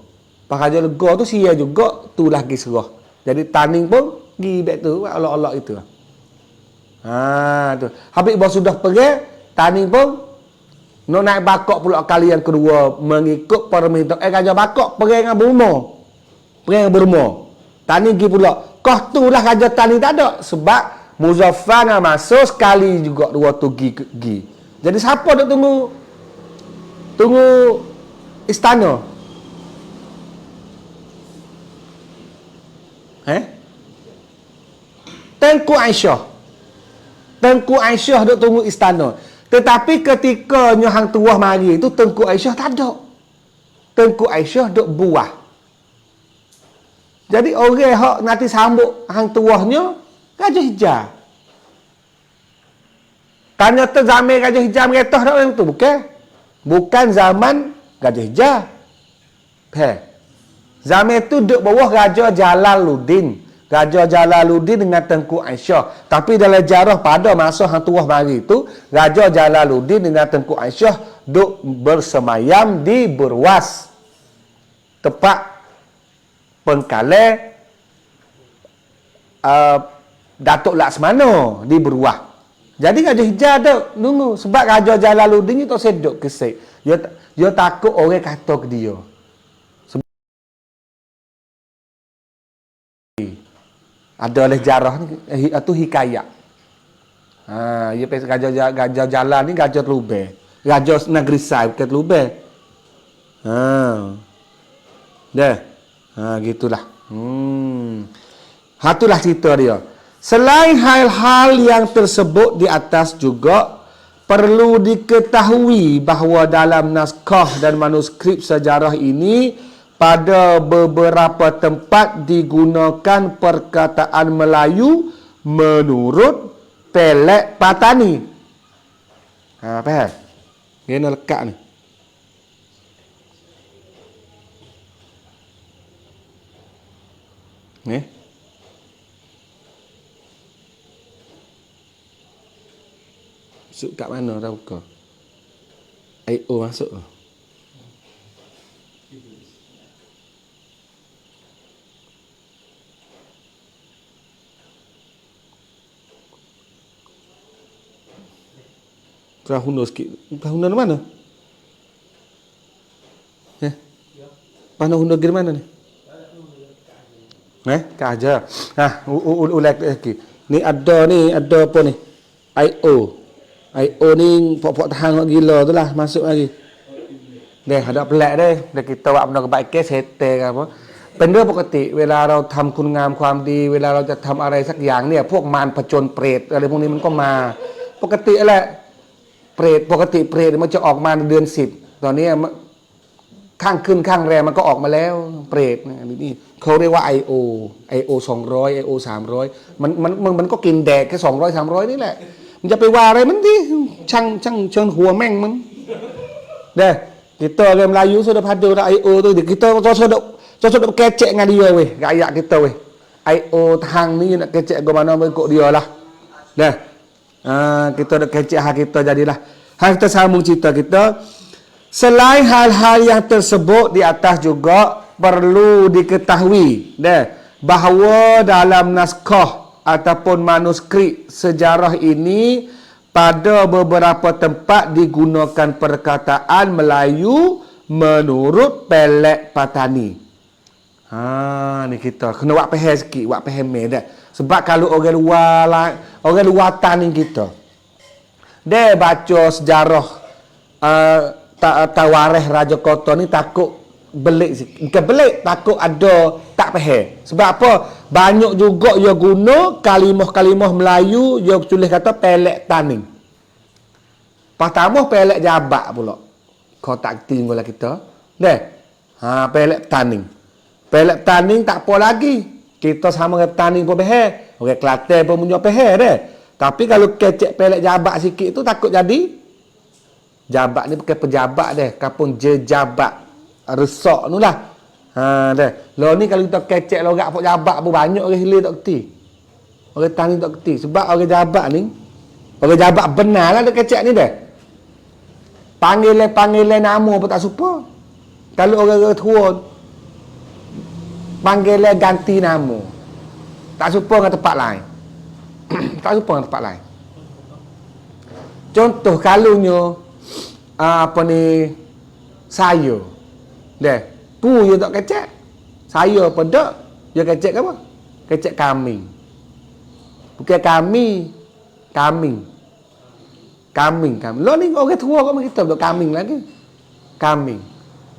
S1: Pas Gajah Lega tu Siye juga tu lagi serah. Jadi Taning pun pergi back tu olok-olok itu. Tu. Habis baru sudah pergi, Taning pun nak naik bakok pula kali yang kedua mengikut permintaan Gajah Bakok pergi dengan Burma. Pergi dengan Burma. Taning pergi pula. Kau tu lah Gajah Taning tak ada sebab Muzaffar nak masuk sekali juga dua tu pergi. Jadi siapa duk tunggu istana? Tengku Aisyah. Tengku Aisyah duk tunggu istana. Tetapi ketika hang tuah mari tu Tengku Aisyah tak ada. Tengku Aisyah duk buah. Jadi orang hak nanti sambut hang tuahnya Gajah Hijau. Tanya tu zaman Gajah Hijau meretah tak orang tu? Bukan zaman Gajah Hijau. Zaman tu duduk bawah Raja Jalaluddin. Raja Jalaluddin dengan Tengku Aisyah. Tapi dalam jarah pada masa hang tuah mari tu, Raja Jalaluddin dengan Tengku Aisyah duk bersemayam di Berwas. Tempat pengkalai Datuk Laksmana di Berwas. Jadi Gajah Hijau ada nunggu sebab Raja Jalaluddin ni tak sedok kesek. Dia takut orang kata ke dia. Ada oleh jarah ni itu hikayat. Dia pasal gajah jalan ni gajah terlubeh. Gajah negeri Sai bukan terlubeh. Dah. Gitulah. Itulah cerita dia. Selain hal-hal yang tersebut di atas juga perlu diketahui bahawa dalam naskah dan manuskrip sejarah ini pada beberapa tempat digunakan perkataan Melayu menurut Pelek Patani. Faham? Dia nak lekat ni. Masuk kat mana dah buka? IO masuk ke? Prahuna sikit. Prahuna di mana? Prahuna di mana ni? Kak aja. Ulat lagi. Ni ada apa ni? IO ni pok-pok tahan gila tu lah masuk lagi. Dah ada pelak dah. Dah kita buat benda kebaikan settle ke apa. เป็นเรื่องปกติเวลาเราทำคุณงามความดีเวลาเราจะทำอะไรสักอย่างเนี่ยพวกมารผจญเปรตอะไรพวกนี้มันก็มาปกติแหละเปรตปกติเปรตมันจะออกมาในเดือน10ตอนนี้ข้างขึ้นข้างแรมมันก็ออกมาแล้วเปรตนี่เขาเรียกว่า IO 200 IO 300มันก็กินแดกแค่200 300นี่แหละ Japai warai menti. Cang hua meng meng. Dah. Kita orang Melayu sudah pada dah IO tu. Kita sudah kecek dengan dia weh. Rakyat kita weh. IO tahang ni nak kecek ke mana ikut dia lah. Dah. Kita nak kecek hak kita jadilah. Kita sambung cerita kita. Selain hal-hal yang tersebut di atas juga perlu diketahui bahawa dalam naskah ataupun manuskrip sejarah ini pada beberapa tempat digunakan perkataan Melayu menurut Pelek Patani. Ni kita kena buat faham sikit, buat faham dah. Sebab kalau orang luar ni kita dia baca sejarah Tawarikh Raja Kota ni takut belik sikit. Bukan belik, takut ada tak faham. Sebab apa? Banyak juga dia guna kalimah-kalimah Melayu dia tulis kata pelek taning. Pertama pelek jabat pula. Kau tak kerti pula kita. Pelek taning. Pelek taning tak apa lagi. Kita sama dengan taning pun faham. Orang Kelantan pun punya faham dah. Tapi kalau kecek pelek jabat sikit tu takut jadi jabat ni bukan pejabat dia, kapun jejabat. Resak tu lah. Lo ni kalau kita kecek lorak pok jabat pun banyak orang hilir tak kerti. Orang tani tak kerti. Sebab orang jabat ni, orang jabat benar lah dia kecek ni dah. Panggilan nama pun tak serupa. Kalau orang tua, panggilan ganti nama. Tak serupa dengan tempat lain. Tak serupa dengan tempat lain. Contoh kalunya, saya. Pu dia tak kecek. Saya apa tak? Dia kecek apa? Kecek kami. Bukan kambing. Lo ni orang tua kau kita betul kambing lagi. Kambing.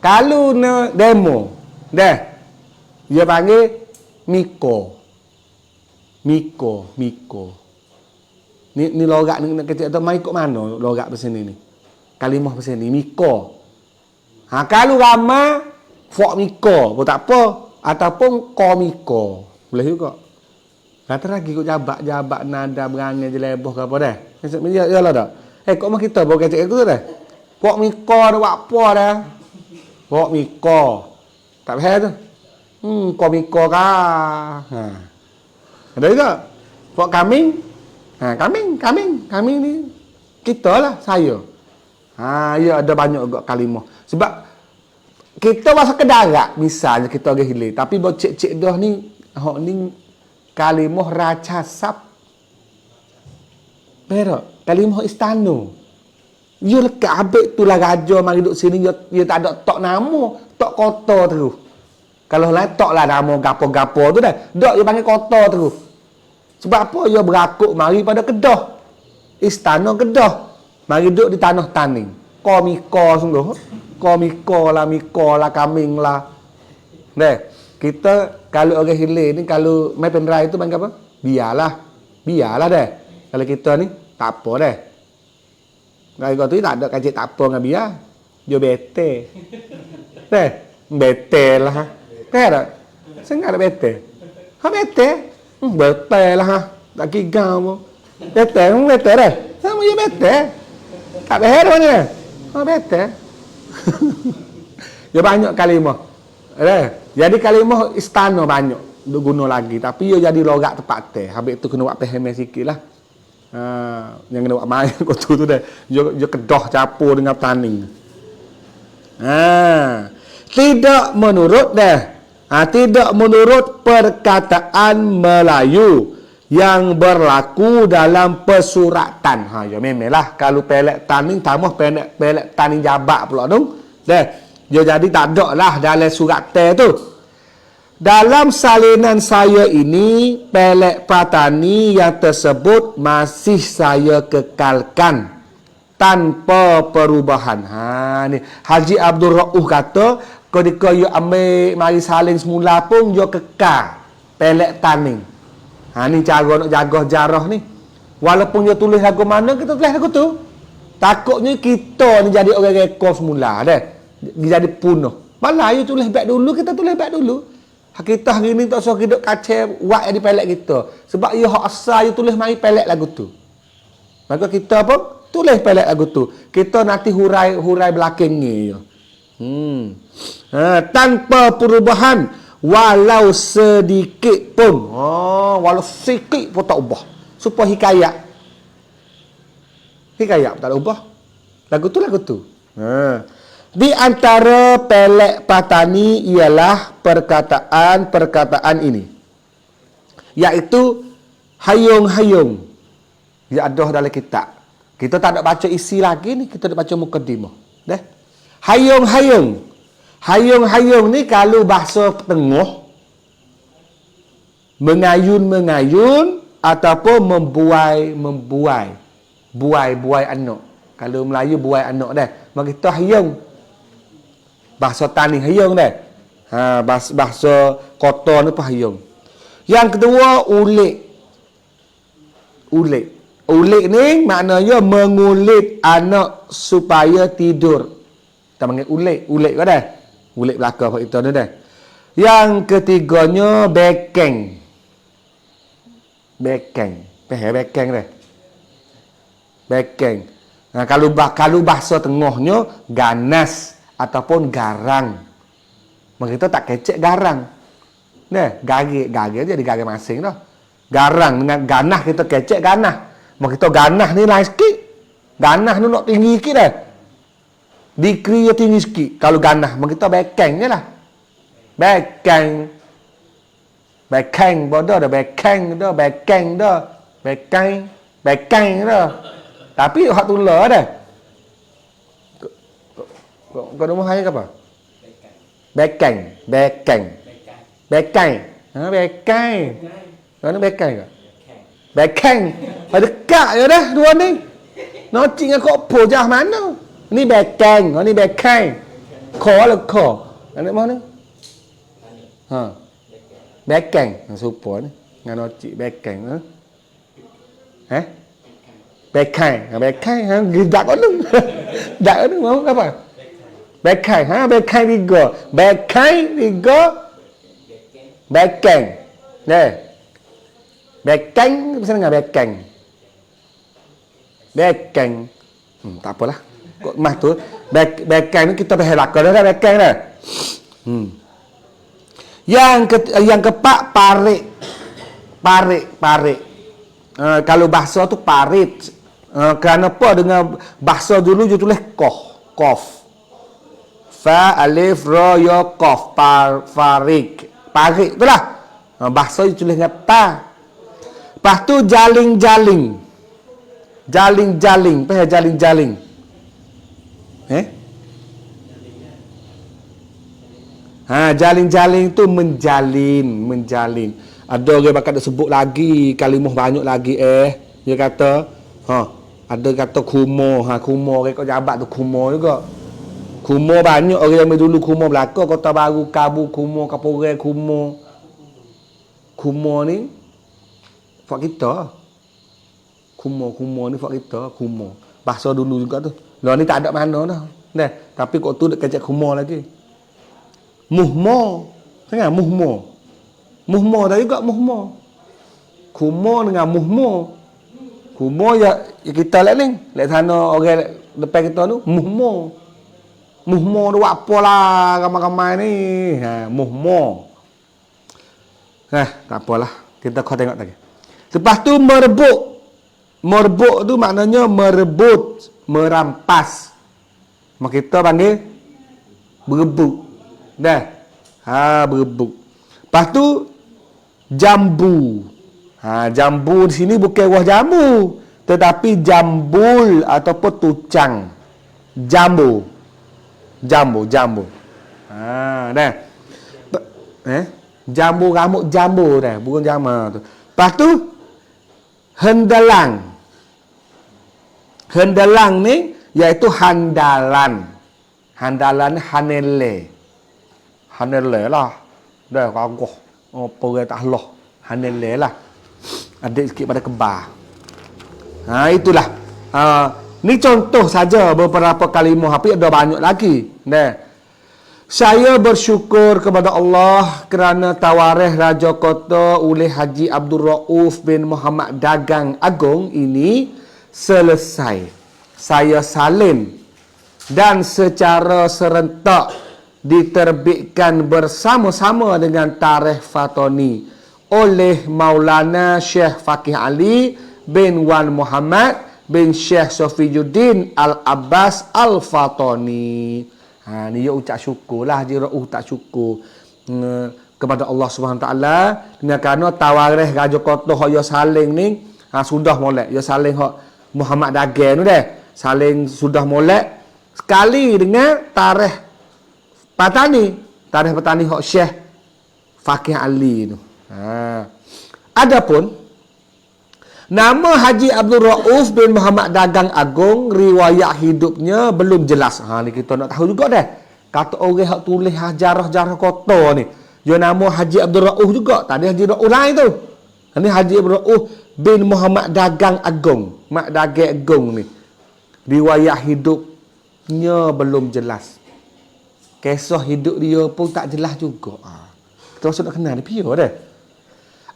S1: Kalau na demo, dia panggil Miko. Ni lorak ni nak kecek tu mai kok mana lorak pasal ni? Kalimah pasal ni Miko. Kalau ramai Fok Miko pun tak apa. Ataupun Ko Miko. Boleh juga. Kata lagi kau jabat nada berangai je leboh ke apa dah. Ya lah dah. Kok mah kita bawa kecek aku tu dah. Fok Miko dah buat apa dah. Fok Miko. Tak faham tu. Ko Miko kah. Ada juga. Fok kambing. Kambing ni. Kita lah, saya. Ya ada banyak juga kalimah. Sebab kita masa kedarat misalnya kita orang hilir, tapi buat cek dah ni kalimah racasap. Perak kalimah istana. Dia lekat habis tu lah raja mari duduk sini dia tak ada tok nama, tok kota terus. Kalau lain tok lah nama gapo-gapo tu dah. Dak dia panggil kota terus. Sebab apa dia berakuk mari pada Kedah. Istana Kedah. Mari duduk di tanah taning. Komiko sungguh. Miko lah, kambing lah. Kita kalau orang hilir ni, kalau main pendrai tu panggil apa? Biarlah dah. Kalau kita ni, tak apa dah. Kalau kau tu tak ada kacik tak apa dengan biar. Dia bete. Bete lah. Tak? Sengat ada bete. Bete? Bete lah. Tak kigau pun. Bete dah. Sama dia bete. Tak behar mana dah. Bete. Dia banyak kalimah. Jadi kalimah istana banyak guna lagi, tapi dia jadi lorak tepat teh. Habis tu kena buat faham sikitlah. Yang kena buat main kau tu dah. Dia Kedah campur dengan taning. Tidak menurut perkataan Melayu yang berlaku dalam pesuratan. Ya memanglah kalau pelek taning tambah pelek taning jabat pula tu. Dia jadi tak ada lah dalam surat tu. Dalam salinan saya ini pelek patani yang tersebut masih saya kekalkan tanpa perubahan. Ni Haji Abdul Rauf kata ketika you ambil mari salin semula pun dia kekal pelek taning. Ni cara nak jaga jarah ni. Walaupun dia tulis lagu mana, kita tulis lagu tu. Takutnya kita ni jadi orang rekod semula dah. Jadi punah. Malah you tulis back dulu, kita tulis back dulu. Kita hari ni tak usah hidup kacau wak yang di pelek kita. Sebab you hak asal you tulis mari pelek lagu tu. Maka kita pun tulis pelik lagu tu. Kita nanti hurai belakangnya je. Tanpa perubahan walau sedikit pun. Walau sedikit pun tak ubah. Supaya hikayat. Hikayat tak ada ubah. Lagu tu. Di antara pelek patani ialah perkataan ini. Iaitu hayung-hayung. Dia ada dalam kitab. Kita tak nak baca isi lagi ni, kita nak baca mukaddimah. Dah. Hayung-hayung. Hayung-hayung ni kalau bahasa tengah mengayun-mengayun ataupun membuai. Buai anak. Kalau Melayu buai anak dah. Maka kita hayung. Bahasa tani hayung dah. Bahasa kota ni pun hayung. Yang kedua ulik. Ulik ni maknanya mengulit anak supaya tidur. Kita panggil ulik. Ulik kau dah. Ulik belakang pak kita ni dah. Yang ketiganya bekeng. Bekeng dah. Bekeng. Kalau bahasa tengahnya ganas ataupun garang. Maka kita tak kecek garang. Nah, gagik jadi gagik masing dah. Garang dengan ganah kita kecek ganah. Maka kita ganah ni lain sikit. Ganah ni nak tinggi sikit dah. Degree dia tinggi sikit. Kalau ganah, maka kita bekeng je lah. Bekeng bodoh dah. Bekeng dah. Tapi hak tular dah. Kau nama saya apa? Bekeng. Mana bekeng ke? Bekeng. Dekat je dah dua ni. Nak cik dengan kok jah mana? Ni bekeng. Ni bekeng. Ko lah ko. Anak mana? Bekeng. Supo ni. Dengan nak cik bekeng. Bekeng. Dak kau ni. Dak kau ni mau apa? Bekeng. Bekeng tiga. Bekeng. Dah. Bekeng pasal dengan bekeng. Tak apalah. Kok mah tu. Bekeng ni kita faham lah. Kalau dah bekeng dah. Yang keempat parit. Kalau bahasa tu parit. Kenapa dengan bahasa dulu dia tulis qaf. Fa alif ra ya qaf parik itulah. Bahasa dia tulis dengan ta. Lepas tu jaling-jaling. Apa ya jaling-jaling? Jaling-jaling tu menjalin. Ada orang bakal sebut lagi, kalimah banyak lagi dia kata, ada kata kumo, kumo orang kau jabat tu kumo juga. Kumo banyak orang yang dulu kumo belaka, Kota Baru, Kabu, kumo, Kapore, kumo. Kumo ni fak kita. Kumo ni fak kita, kumo. Bahasa dulu juga tu. Lah ni tak ada mana dah. Nah, tapi kok tu dekat kumo lagi. Muhmo. Sangat muhmo. Muhmo dah juga muhmo. Kumo dengan muhmo. Kumo ya kita lihat ni. Lihat sana orang depan kita tu muhmo. Muhmo tu apa lah ramai-ramai ni. Muhmo. Tak apalah. Kita kau tengok lagi. Lepas tu merebut. Merebut tu maknanya merebut, merampas. Maka kita panggil berebut. Dah. Berebut. Lepas tu jambu. Jambu di sini bukan buah jambu, tetapi jambul ataupun tucang. Jambu. Dah. Jambu rambut jambu dah, bukan jama tu. Lepas tu hendalang. Hendalang ni iaitu handalan. Handalan hanele. Hanele lah. Dah ragoh. Apa orang tak Allah. Hanele lah. Adik sikit pada kembar. Itulah. Ni contoh saja beberapa kalimah, tapi ada banyak lagi. Nah. Saya bersyukur kepada Allah kerana tawarikh Raja Kota oleh Haji Abdul Rauf bin Muhammad Dagang Agong ini selesai saya salin dan secara serentak diterbitkan bersama-sama dengan tarikh Fatani oleh Maulana Syekh Faqih Ali bin Wan Muhammad bin Syekh Sofiyuddin Al-Abbas Al-Fatani. Ni dia ucap syukurlah Haji Rauh tak syukur kepada Allah Subhanahu taala dengan kerana tawarikh Raja Kotoh yo saling ni sudah molek yo saling hak Muhammad Dagen tu deh. Saling sudah molek sekali dengan tarikh Fatani. Tarikh Fatani hak Syekh Faqih Ali tu. Adapun nama Haji Abdul Rauf bin Muhammad Dagang Agung, riwayat hidupnya belum jelas. Ni kita nak tahu juga dah. Kata orang hak tulis jarah-jarah kota ni, dia nama Haji Abdul Rauf juga. Tadi Haji Rauf lain tu. Ini Haji Abdul Rauf bin Muhammad Dagang Agung, Mak Dagang Agung ni. Riwayat hidupnya belum jelas. Kisah hidup dia pun tak jelas juga. Kita rasa nak kenal dia pia dah.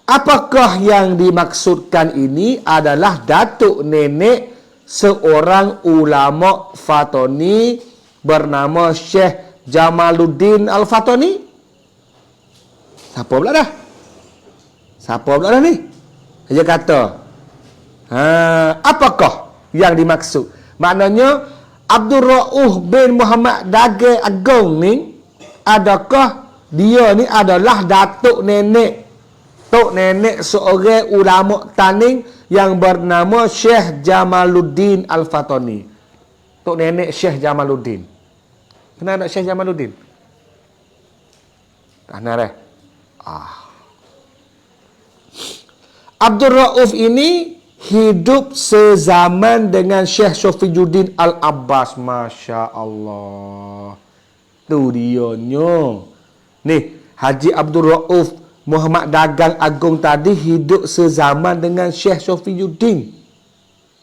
S1: Apakah yang dimaksudkan ini adalah datuk nenek seorang ulama Fatani bernama Syekh Jamaluddin Al-Fatani? Siapa pula dah? Siapa pula dah ni? Dia kata, apakah yang dimaksud? Maknanya Abdul Rauf bin Muhammad Dagang Agung ni, adakah dia ni adalah datuk nenek Tok nenek seorang ulama Taning yang bernama Syekh Jamaluddin Al-Fatani. Tok nenek Syekh Jamaluddin. Kenal tak Syekh Jamaluddin? Tak kenal dah. Abdul Rauf ini hidup sezaman dengan Syekh Sofiyuddin Al-Abbas. Masya Allah. Tu dia nyo. Ni Haji Abdul Rauf Muhammad Dagang Agung tadi hidup sezaman dengan Syekh Sofiyuddin.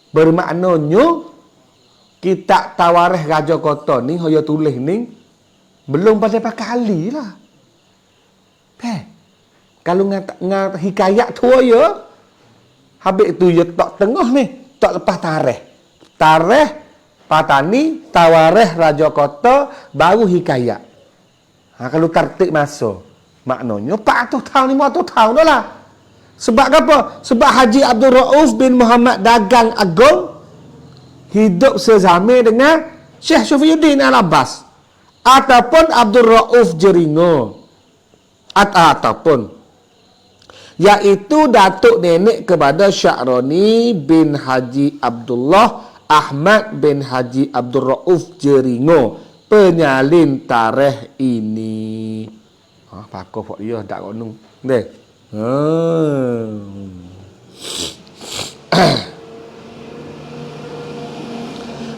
S1: Bermaknanya kitab Tawarikh Raja Kota ni hoyo tulis ni belum pada kali lah. Kalau ngat hikayat tu ya, habis tu ya tak tengah ni, tak lepas tarikh. Tarikh Fatani, Tawarikh Raja Kota, baru hikayat. Kalau tertib masa. Maknanya 400 tahun, 500 tahun dah lah. Sebab apa? Sebab Haji Abdul Rauf bin Muhammad Dagang Agung hidup sezaman dengan Syekh Sofiyuddin Al-Abbas ataupun Abdul Rauf Jeringo ataupun iaitu datuk nenek kepada Sya'rani bin Haji Abdullah Ahmad bin Haji Abdul Rauf Jeringo, penyalin tarikh ini. Pakar buat dia tak gunung. Deh.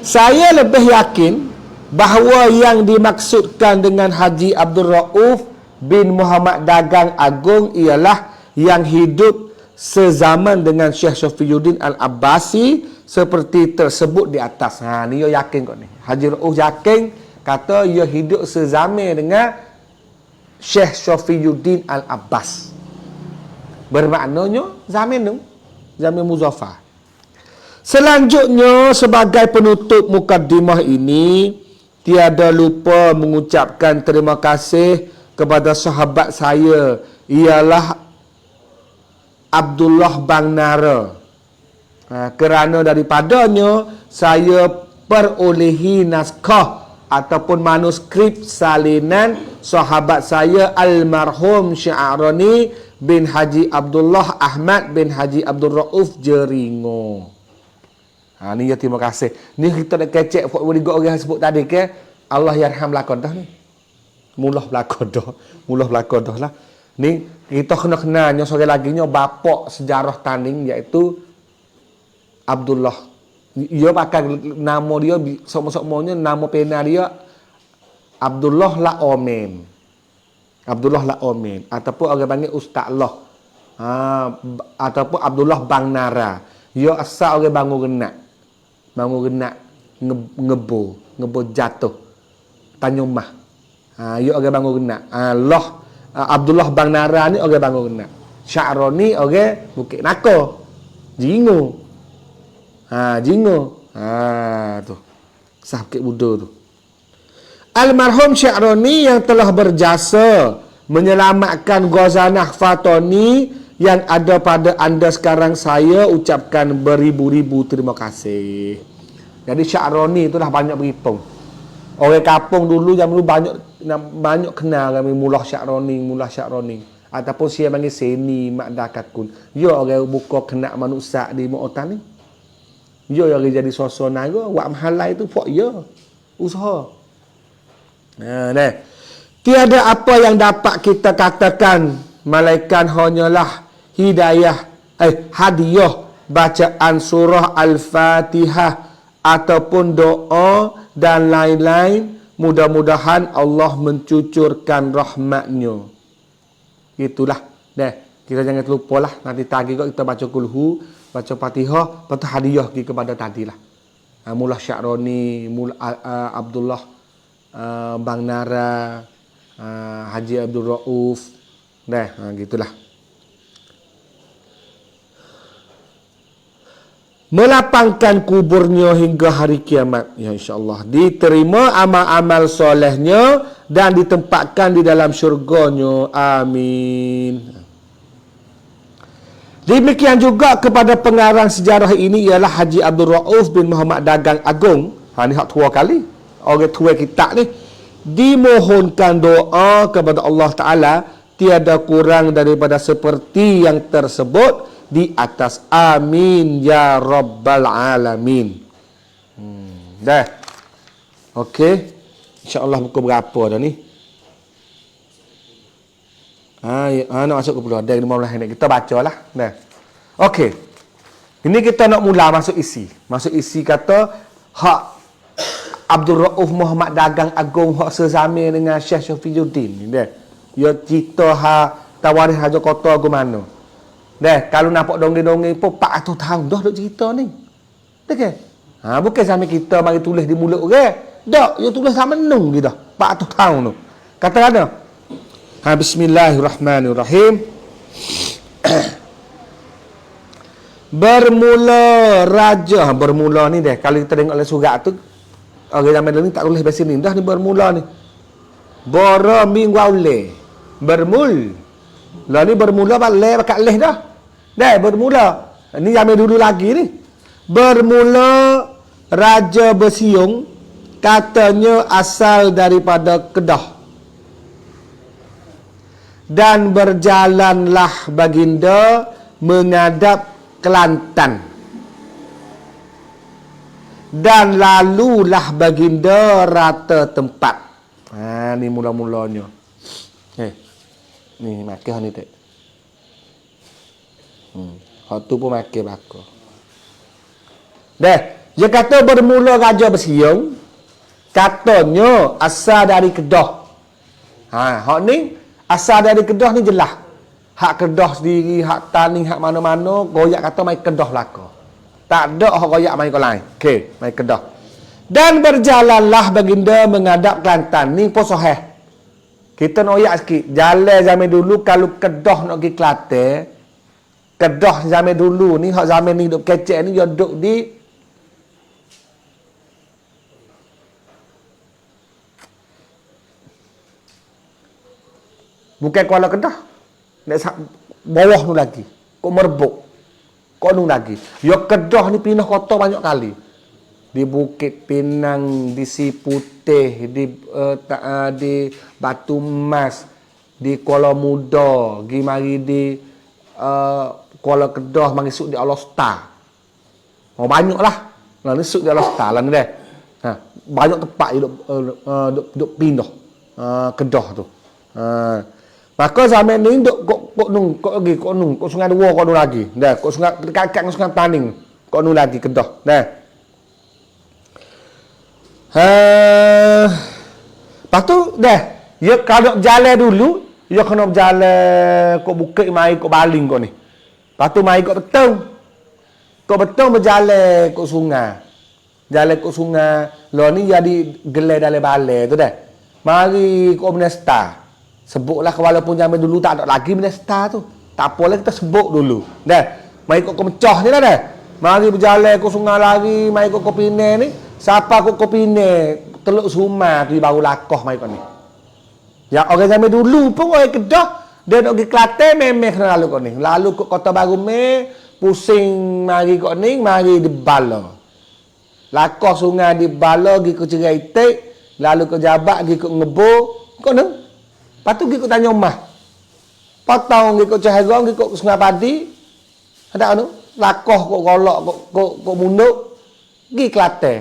S1: Saya lebih yakin bahawa yang dimaksudkan dengan Haji Abdul Rauf bin Muhammad Dagang Agung ialah yang hidup sezaman dengan Syekh Sofiyuddin Al-Abbasi seperti tersebut di atas. Ni dia yakin kau ni. Haji Rauf yakin kata ia hidup sezaman dengan Syekh Sofiyuddin Al-Abbas. Bermaknanya zaman Muzaffar. Selanjutnya sebagai penutup mukaddimah ini, tiada lupa mengucapkan terima kasih kepada sahabat saya, ialah Abdullah Bangnara. Kerana daripadanya saya perolehi naskah ataupun manuskrip salinan sahabat saya almarhum Sya'rani bin Haji Abdullah Ahmad bin Haji Abdul Rauf Jeringo. Ni ya, terima kasih. Ni kita nak kecek buat juga orang sebut tadi ke. Allah yarham lakon dah ni. Mulah belakon dah lah. Ni kita kena kenalnya seorang lagi nya bapak sejarah Taning iaitu Abdullah. Dia pakai nama dia semua-semuanya nama pena dia Abdullah La Omen. Abdullah La Omen ataupun orang panggil Ustaz Allah. Ataupun Abdullah Bangnara. Dia asal orang Bangun Renak ngebo jatuh. Tanjung Mah. Dia orang Bangun Renak. Abdullah Bangnara ni orang Bangun Renak. Sya'rani orang Bukit Nako. Jeringo. Jingo. Tu. Kisah Bukit Buda tu. Almarhum Sya'roni yang telah berjasa menyelamatkan Ghazanah Fatoni yang ada pada anda sekarang, saya ucapkan beribu-ribu terima kasih. Jadi Sya'roni itulah banyak berhitung. Orang kampung dulu zaman dulu banyak kenal kami Mullah Sya'roni. Ataupun saya panggil Seni Mak Dakakun. Ya orang buka kena manusia di Mu'otan ni. Ya orang jadi sosok naga, wak mahalai tu pok ya. Usaha. Tiada apa yang dapat kita katakan melainkan hanyalah hadiah bacaan surah Al-Fatihah ataupun doa dan lain-lain. Mudah-mudahan Allah mencucurkan rahmatnya. Itulah. Kita jangan terlupa lah. Nanti tadi kita baca kulhu, baca Fatihah, lepas tu hadiah kepada tadilah. Mullah Sya'roni, Abdullah Bang Nara, Haji Abdul Rauf. Gitulah. Melapangkan kuburnya hingga hari kiamat, ya insyaAllah. Diterima amal-amal solehnya dan ditempatkan di dalam syurganya. Amin. Demikian juga kepada pengarang sejarah ini ialah Haji Abdul Rauf bin Muhammad Dagang Agung. Ini hak tua kali. Orang tua kita ni. Dimohonkan doa kepada Allah Ta'ala tiada kurang daripada seperti yang tersebut di atas. Amin ya Rabbal Alamin. Dah. Okey. InsyaAllah buku berapa dah ni? Nak masuk ke puluh. Ada 15 minit. Kita baca lah. Dah. Okey. Ini kita nak mula masuk isi. Masuk isi kata hak Abdul Rauf Muhammad Dagang Agung hak sezamir dengan Syekh Syafiuddin. Dah. Ya cerita tawarikh Haja Kota ke mana. Kalau nampak dongeng-dongeng pun 400 tahun dah duk cerita ni. Dah ke? Bukan sampai kita mari tulis di mulut orang. Dak, dia tulis sama menung gitu. 400 tahun tu. Kata ada. Bismillahirrahmanirrahim. Bermula ni deh. Kalau kita tengok dalam surat tu, orang zaman dulu ni tak tulis bahasa ni. Dah ni bermula ni. Bara mingwaule. Bermul. Lah ni bermula balik pakai leh dah. Bermula. Ni zaman dulu lagi ni. Bermula Raja Bersiung katanya asal daripada Kedah. Dan berjalanlah baginda menghadap Kelantan. Dan lalulah baginda rata tempat. Ni mula-mulanya. Ni makan ni tak. Hak tu pun makan bakar. Dia kata bermula Raja Bersiung katanya asal dari Kedah. Hak ni asal dari Kedah ni jelas. Hak Kedah sendiri, hak Taning, hak mana-mana, goyak kata mai Kedah belaka. Tak ada hak goyak mai ke lain. Okey, mai Kedah. Dan berjalanlah baginda menghadap Kelantan. Ni pun sahih. Kita nak oyak sikit. Jalan zaman dulu kalau Kedah nak pergi Kelantan, Kedah zaman dulu ni, hak zaman ni duk kecek ni, dia duk di bukan Kuala Kedah. Bawah tu lagi. Kok Merbuk. Kok nu lagi. Ya Kedah ni pindah kota banyak kali. Di Bukit Pinang, di Siputih, di Batu Emas, di Kuala Muda, gi mari di Kuala Kedah, mari suk di Alostar. Banyaklah. Lah ni suk di Alostar lah ni deh. Banyak tempat duk pindah Kedah tu. Maka zaman ni duk kok Sungai Dua kok nu lagi. Kok sungai dekat dengan Sungai Taning. Kok nu lagi Kedah. Lepas tu ya kalau berjalan dulu, ya kena berjalan kok Bukit mai kok Baling kok ni. Lepas tu mai kok Betong. Kok Betong berjalan kok sungai. Jalan kok sungai. Lah ni jadi gelai dalam balai tu dah. Mari kok Menesta. Sebutlah walaupun zaman dulu tak ada lagi Menesta tu. Tak apalah kita sebut dulu. Mai kok mecah je dah. Mari berjalan ke sungai lari, mai ke Kopine ni. Siapa ke Kopine, Teluk Sumar tu baru lakoh mai kau ni. Ya orang zaman dulu pun orang Kedah, dia nak pergi Kelantan memang kena lalu kau ni. Lalu ke Kota Baru pusing mari kau ni, mari di Bala. Lakoh sungai di Bala, pergi ke Cerai Itik, lalu ke Jabak, pergi ke Ngebo, kau ni. Lepas tu pergi ke Tanjung Mas. Potong pergi ke Caherong, pergi ke Sungai Padi. Ada anu, lakoh kok golok, kok munduk, pergi Kelantan.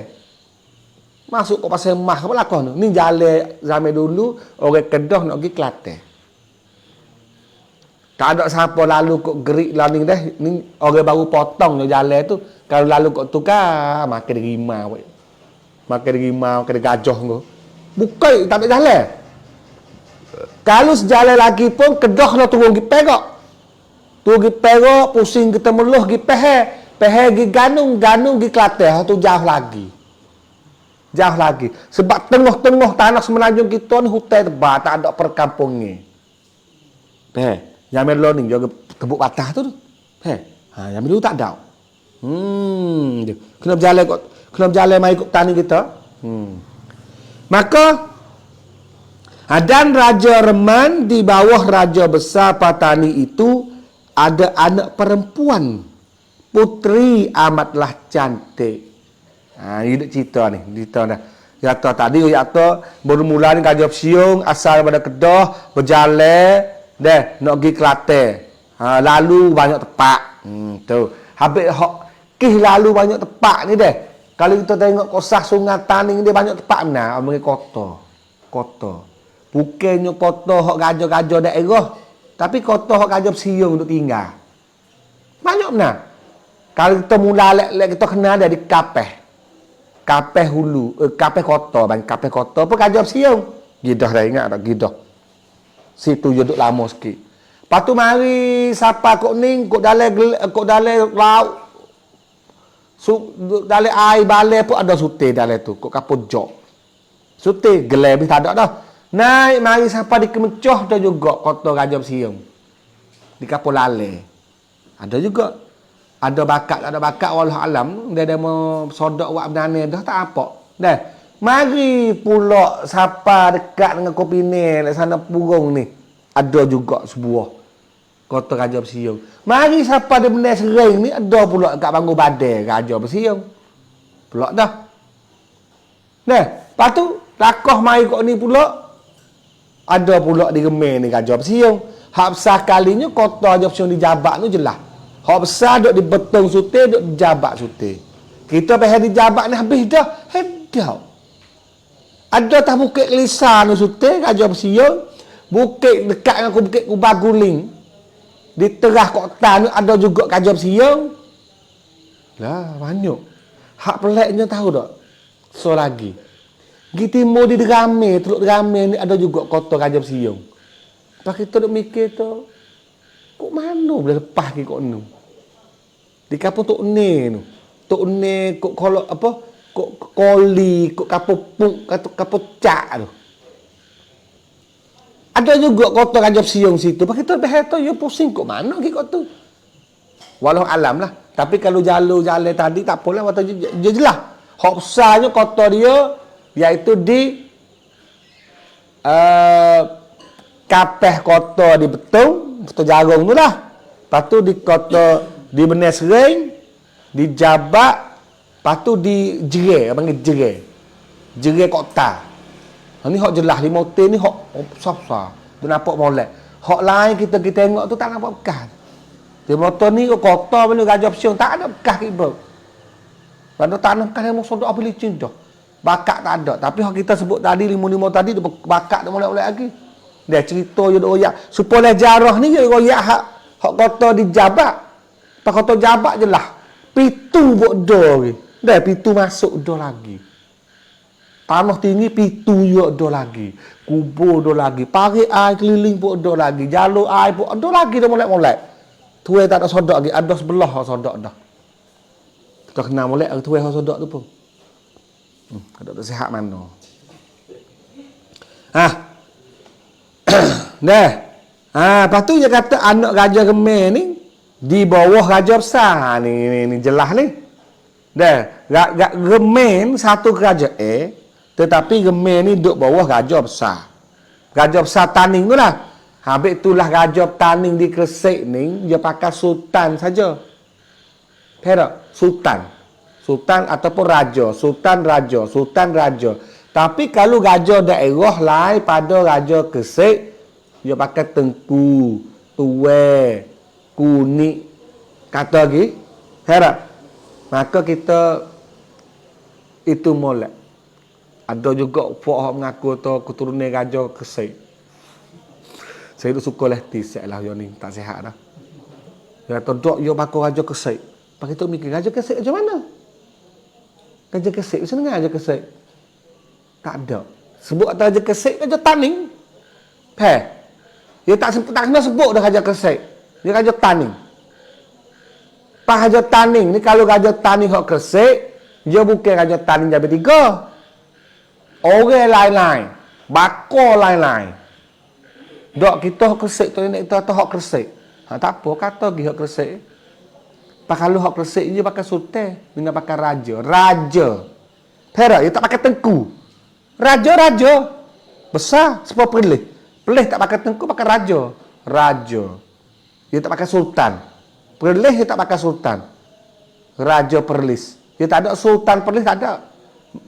S1: Masuk ke Pasar Mah apa lakoh tu. Ni jalan zaman dulu orang Kedah nak pergi Kelantan. Tak ada siapa lalu kok gerik lalu dah. Ni orang baru potong je jalan tu. Kalau lalu kok tukar makan rimau. Makan rimau, makan gajah tu. Bukan tak ada jalan. Kalau sejalan lagi pun Kedah nak turun pergi Perak. Turun pergi Perak, pusing kita meluh pergi Pahang. Pahang pergi Ganung pergi Kelantan. Tu jauh lagi. Jauh lagi. Sebab tengah-tengah tanah semenanjung kita ni hutan tebal, tak ada perkampungnya. Yang melo ni jaga tebuk batas tu. Yang dulu tak ada. Kena berjalan mai ikut tani kita. Maka dan Raja Reman di bawah Raja Besar Patani itu ada anak perempuan. Putri amatlah cantik. Ini cerita ni. Cerita dah. Kata tadi, kata bermula ni Gajah Siung, asal daripada Kedah, berjalan, nak pergi Kelantan. Lalu banyak tepak. Tu. Habis lalu banyak tepak ni deh. Kalau kita tengok kosah Sungai Taning dia banyak tepak mana? Ambil kota. Bukannya kota hok gajah-gajah daerah, tapi kota hok Gajah Siung untuk tinggal. Banyak mana? Kalau kita mula kita kenal dari Kapeh. Kapeh Hulu, Kapeh Kota, Kapeh Kota apa Gajah Siung. Gidah dah ingat tak Gidah. Situ je duduk lama sikit. Lepas tu mari siapa kok ni kok dalam laut. Dalam air balai pun ada sutih dalam tu, kok kapur jok. Sutih gelai habis tak ada dah. Naik mari siapa di Kemencoh dah juga Kota Gajah Siung. Di kapur lalai. Ada juga. Ada bakat, tak ada bakat, wallah alam. Dia mau sodok buat benane dah tak apa. Dah. Mari pula siapa dekat dengan Kopine, di sana Purung ni. Ada juga sebuah Kota Gajah Siung. Mari siapa di Benar Sering ni, ada pula dekat Bangor Badai Gajah Siung. Pula dah. Dah. Lepas tu, lakoh mari kok ni pula. Ada pula di Gemeng ni Gajah Siung. Hak besar kalinya Kota Gajah Siung di Jabak tu jelas. Hak besar duk di Betong Sutih, duk di Jabak Sutih. Kita pergi di Jabak ni habis dah. Dah. Ada tak Bukit Kelisa ni Sutih, Gajah Siung. Bukit dekat dengan Bukit Kubaguling. Di tengah kota ni ada juga Gajah Siung. Lah, banyak. Hak peliknya tahu tak? So lagi. Di timur di Derame, Teluk Derame ni ada juga Kota Gajah Siung. Lepas kita duk mikir tu, kok mana boleh lepas ke kok ni? Di kapur Tok Ne tu. Tok Ne kok kalau apa? Kok koli, kok kapur puk, kapur cak tu. Ada juga Kota Gajah Siung situ. Pak kita behel tu, ya pusing kok mana ke kok tu? Walau alam lah. Tapi kalau jalur-jalur tadi tak apalah, waktu je jelas. Hak besarnya kota dia iaitu di Kapeh Kota di Betong, Kota Jarong tu lah. Lepas tu di kota di Benar Sering, di Jabak, lepas tu di Jerai, panggil Jerai. Jerai Kota. Ni hak jelas, di motor ni hak besar-besar. Tu nampak molek. Hak lain kita tengok tu tak nampak bekas. Di motor ni kota mana Gajah Siung tak ada bekas kibau. Pada tanah kan yang sodok apa licin dah. Bakat tak ada. Tapi hak kita sebut tadi 55 tadi bakat dia molek-molek lagi. Dia cerita je royak. Supaya jarah ni je royak hak kota di Jabak. Pak kota Jabak je lah. Pitu buat do lagi. Dah pitu masuk do lagi. Tanah tinggi pitu yo do lagi. Kubur do lagi. Parit air keliling pun do lagi. Jalur air pun do lagi dah molek-molek. Tuai tak ada sodok lagi. Ada sebelah sodok dah. Kita kena molek tuai sodok tu pun. Ada tak sihat mana. Dah. Lepas tu dia kata anak Raja Gemeng ni Di bawah raja besar. Ni jelas ni. Dah, Gemen satu kerajaan, tetapi Gemen ni duduk bawah raja besar. Raja besar Taning tu lah. Habis itulah raja Taning di Gresik ni, dia pakai sultan saja. Perak, sultan. Sultan ataupun raja. Sultan raja. Sultan raja. Tapi kalau raja daerah lain pada raja Gresik, dia pakai tengku, tuai, kunik, kata lagi. Herak. Maka kita itu molek. Ada juga puak yang mengaku tu keturunan raja Gresik. Saya tu suka lehti siap lah yang ni. Tak sihat dah. Dia kata, dok, dia pakai raja Gresik. Pak kita mikir, raja Gresik macam mana? Raja Gresik, macam mana raja Gresik? Tak ada. Sebut kata raja Gresik, raja Taning. Dia tak kena sebut dah raja Gresik. Dia raja Taning. Pak raja Taning ni, kalau raja Taning hok Gresik, dia bukan raja Taning Jabat 3. Orang lain-lain. Bakar lain-lain. Dok, kita hok Gresik tu, kita kata hok Gresik. Tak apa, kata pergi hok Gresik. Pak kalau hok Gresik, dia pakai sultan. Dia pakai raja. Raja. Perak, dia tak pakai tengku. Raja-raja. Besar, sepuluh perlis. Perlis tak pakai tengku, pakai raja. Raja. Dia tak pakai sultan. Perlis dia tak pakai sultan. Raja perlis. Dia tak ada sultan perlis, tak ada.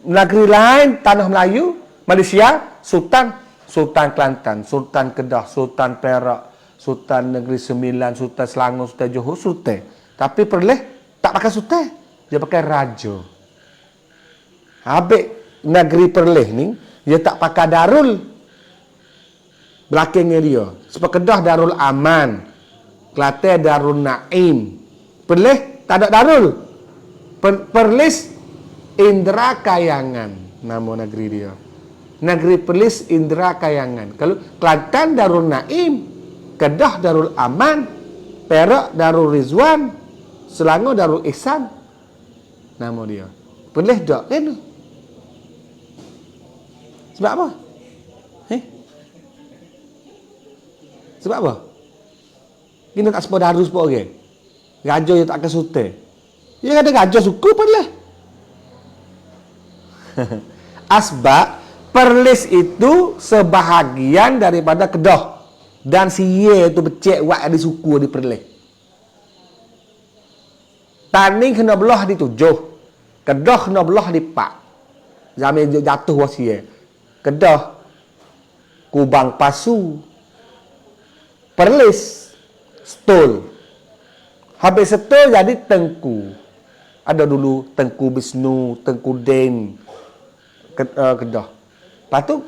S1: Negeri lain, tanah Melayu, Malaysia, sultan. Sultan Kelantan, Sultan Kedah, Sultan Perak, Sultan Negeri Sembilan, Sultan Selangor, Sultan Johor, sultan. Tapi perlis tak pakai sultan. Dia pakai raja. Habis negeri perlis ni, dia tak pakai darul. Belakangnya dia. Sebab Kedah Darul Aman. Kelantan Darul Naim. Perlis tak ada darul. Perlis Indra Kayangan. Nama negeri dia. Negeri Perlis Indra Kayangan. Kalau Kelantan Darul Naim. Kedah Darul Aman. Perak Darul Rizwan. Selangor Darul Ihsan. Nama dia. Perlis tak? Kan? Sebab apa? Sebab apa? Kita tak semua darus pun orang. Raja yang tak akan sultan. Dia kata raja suku Perlis. Asbab Perlis itu sebahagian daripada Kedah. Dan Sia itu becek wak di suku di Perlis. Taning kena belah di 7. Kedah kena belah di 4. Zaman jatuh wasia. Kedah Kubang Pasu. Perlis Stul. Habis Stul jadi Tengku. Ada dulu Tengku Bisnu, Tengku Den, Kedah. Lepas tu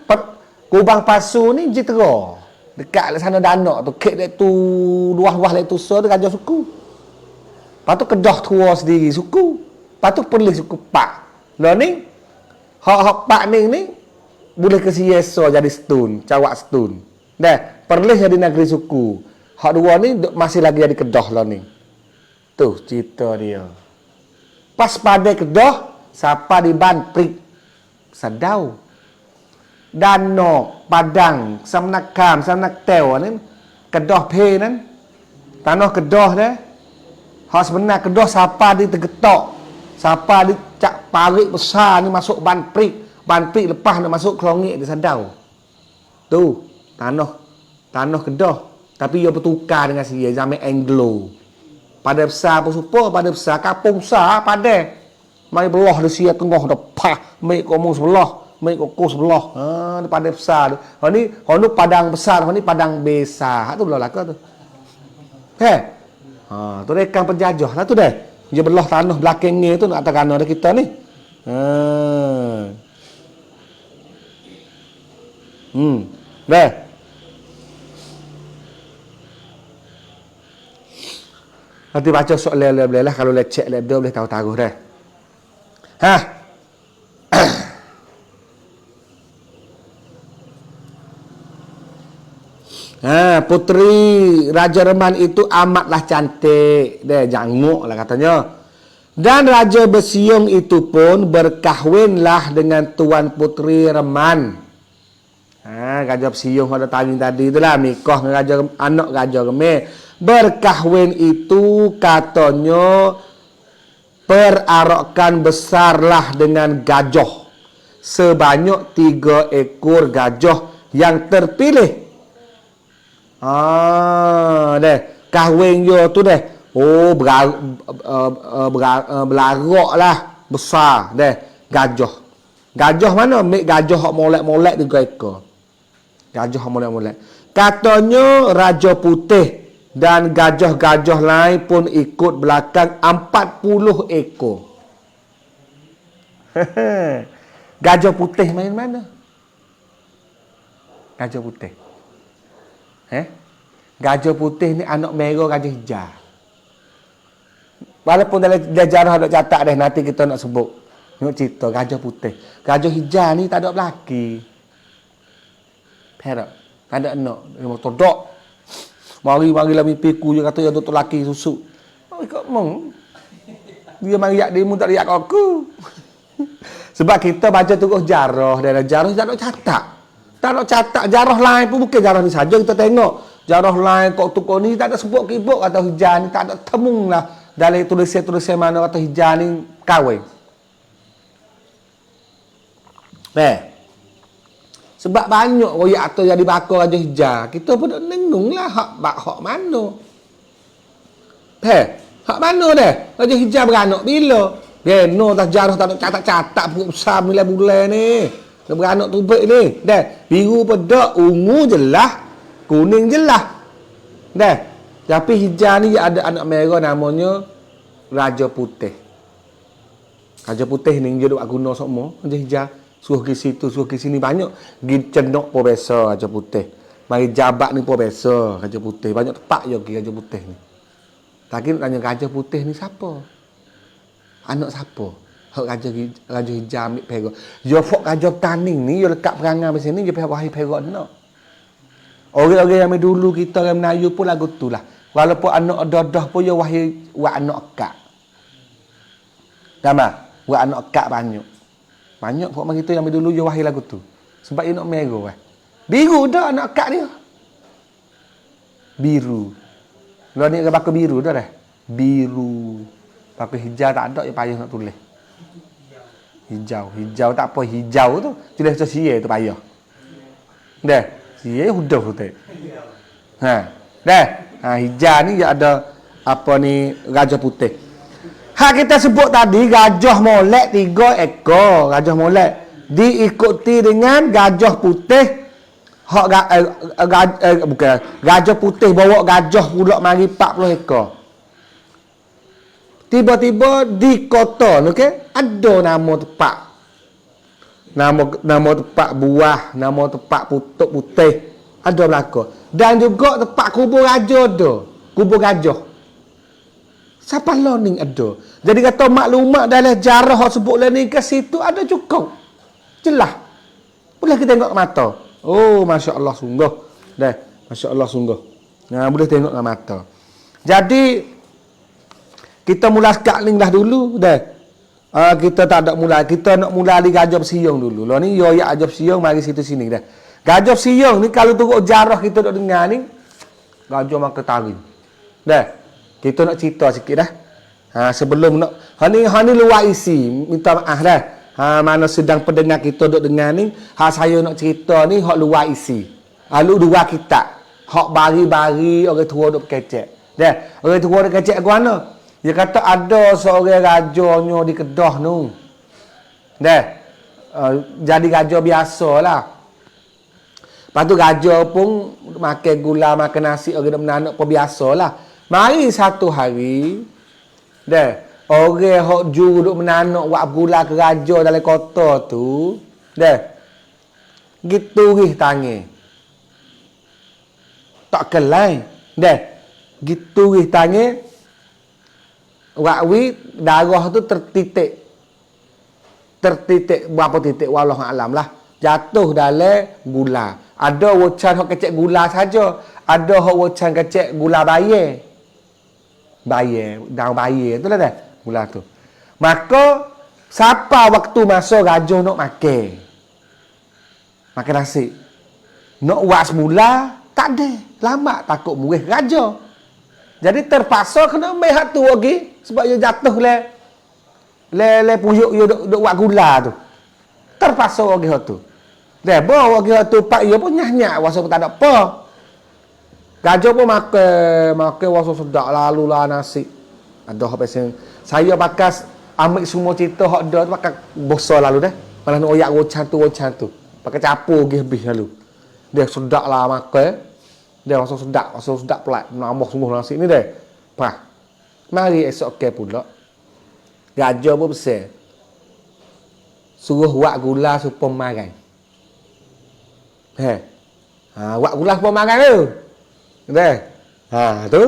S1: Kubang Pasu ni Jitera. Dekat sana Danak tu, kek dia tu luah-luah dia tu so tu raja suku. Lepas tu Kedah tua sendiri suku. Lepas tu Perlis suku Pak. Lah ni hak Pak ni boleh ke Siesa jadi Stun, Cawak Stun. Dah, Perlis jadi negeri suku. Hak dua ni masih lagi jadi Kedah lah ni. Tu cerita dia. Pas pada Kedah, siapa di Banprik, Sadau, Danok, Padang, Samnak Kam, Samnak Tew ni, Kedah Phe ni, tanah Kedah dah. Hak sebenar Kedah siapa di Tegetok, siapa di Cak Parik besar ni masuk Banprik, Banprik lepas nak masuk Kelongit di Sadau. Tu tanah Kedah. Tapi ia bertukar dengan Sia zaman Anglo. Pada besar pun supa, pada besar kampung besar pada. Mai belah di Sia tengah dah pah, mai komo sebelah, mai koko sebelah. Ha, pada besar. Ha ni padang besar, ha ni padang besar. Ha tu belah laka tu. Ha, tu rekan penjajah lah tu dah. Dia belah tanah belakangnya tu nak atas kanan kita ni. Dah. Nanti baca soalan boleh lah. Kalau lecek lebih boleh tahu-tahu dah. Puteri Raja Reman itu amatlah cantik. Dia janguk lah katanya. Dan Raja Besiung itu pun berkahwinlah dengan Tuan Puteri Reman. Raja Besiung ada tanya tadi itulah nikah dengan anak Raja Remeh. Berkahwin itu katanya perarokan besarlah dengan gajah. Sebanyak 3 ekor gajah yang terpilih. Deh. Kahwin yo tu deh. Oh, belarok lah. Besar deh. Gajah. Gajah mana? Mek gajah hok molek-molek 3 ekor. Gajah hok molek-molek. Katanya Raja Putih dan gajah-gajah lain pun ikut belakang 40 ekor. Gajah putih main mana? Gajah putih. Gajah putih ni anak merah gajah hijau. Walaupun dalam sejarah ada catat dah, nanti kita nak sebut. Tengok cerita gajah putih. Gajah hijau ni tak ada belaki. Perak. Tak ada anak. Dia motor dok. Mari-mari lah mimpi ku, dia kata yang tu lelaki susuk. Oh, ikut mong. Dia mari yak demo, tak riak aku. Sebab kita baca tugas jarah, dan jarah tak nak catat. Tak nak catat jarah lain pun, bukan jarah ni saja kita tengok. Jarah lain kok tukar ni tak ada sebut kibuk atau hijau ni, tak ada temung lah. Dalam tulisan-tulisan mana kata hijau ni kahwin. Sebab banyak royak atau jadi bakar Raja Hijau. Kita pun nak nengung lah hak mana. Hak mana dah? Raja Hijau beranak bila? Geno tak jarah tak nak catat-catat perut besar 9 bulan ni. Dia beranak tubik ni. Dah. Biru pedak, ungu jelas, kuning jelas. Dah. Tapi hijau ni ada anak merah namanya Raja Putih. Raja Putih ni dia duk guna semua. Raja Hijau. Suruh ke situ, suruh ke sini. Banyak pergi cenok profesor Raja Putih. Mari jabat ni profesor Raja Putih. Banyak tepat je pergi Raja Putih ni. Tapi nak tanya Raja Putih ni siapa? Anak siapa? Hak Raja Hijau ambil perak. Dia fok Raja Taning ni, dia lekat perangai di sini, dia wahai perak nak. Orang-orang yang dulu kita orang Melayu pun lagu tu lah. Walaupun anak dadah pun dia wahai buat anak akak. Dama, buat anak akak banyak. Banyak pok mari tu yang dulu dia wahai lagu tu. Sebab dia nak merah. Biru dah anak akak dia. Biru. Lu ni bakal biru dah dah. Biru. Pakai hijau tak ada, dia payah nak tulis. Hijau tak apa, hijau tu tulis macam sia tu payah. Dah, sia huduf tu. Dah. Hijau ni dia ada apa ni Raja Putih. Kita sebut tadi gajah molek 3 ekor, gajah molek diikuti dengan gajah putih. Bukan gajah putih bawa gajah pula mari 40 ekor. Tiba-tiba di kota, okey, ada nama tempat. Nama tempat buah, nama tempat putuk putih ada belaka. Dan juga tempat kubur raja ada, kubur gajah. Siapa learning ada. Jadi kata maklumat dalam jarah hak sebut ni ke situ ada cukup. Jelas. Boleh kita tengok mata. Oh, masya-Allah sungguh. Dah, masya-Allah sungguh. Boleh tengok dengan mata. Jadi kita mula sekali dah dulu dah. Kita tak ada mula. Kita nak mula di gajah bersiung dulu. Lah ni yo ya gajah bersiung mari situ sini dah. Gajah bersiung ni kalau tengok jarah kita dok dengar ni gajah makan taring. Dah. Kita nak cerita sikit dah. Sebelum nak ni luar isi, minta maaf dah. Mana sedang pendengar kita duk dengar ni, saya nak cerita ni hak luar isi. Dua kitab. Hak bari-bari orang tua duk kecek. Dah, orang tua duk kecek ke mana? Dia kata ada seorang rajanya di Kedah tu. Dah. Jadi raja biasalah. Lepas tu raja pun makan gula, makan nasi, orang dak menanak pun biasalah. Mari satu hari, dah, orang hok juru duk menanak wak gula ke raja dalam kota tu, dah, gitu rih tangi. Tak kelai, dah, gitu rih tangi, wak wi darah tu tertitik berapa titik wallah alam lah, jatuh dalam gula. Ada wacan hok kecek gula saja, ada hok wacan kecek gula bayar. Daun bayar tu lah dah gula tu. Maka siapa waktu masa raja nak makan nasi nak buat semula tak ada, lama takut murih raja. Jadi terpaksa kena ambil hak tu lagi sebab dia jatuh le puyuk dia duk buat gula tu. Terpaksa lagi hak tu. Dah bawa lagi hak tu pak dia pun nyak-nyak wasa pun tak ada apa. Gajah pun makan wasa sedap lalu lah nasi. Ada hak pasal saya bakas ambil semua cerita hak ada tu pakai besar lalu dah. Malah nak oyak rocan tu. Pakai capur lagi habis lalu. Dia sedap lah makan. Dia rasa sedap pelat. Nambah sungguh nasi ni deh. Pah. Mari esok ke pula. Gajah pun besar. Suruh buat gula supaya makan. Buat gula supaya makan tu. Deh. Tu.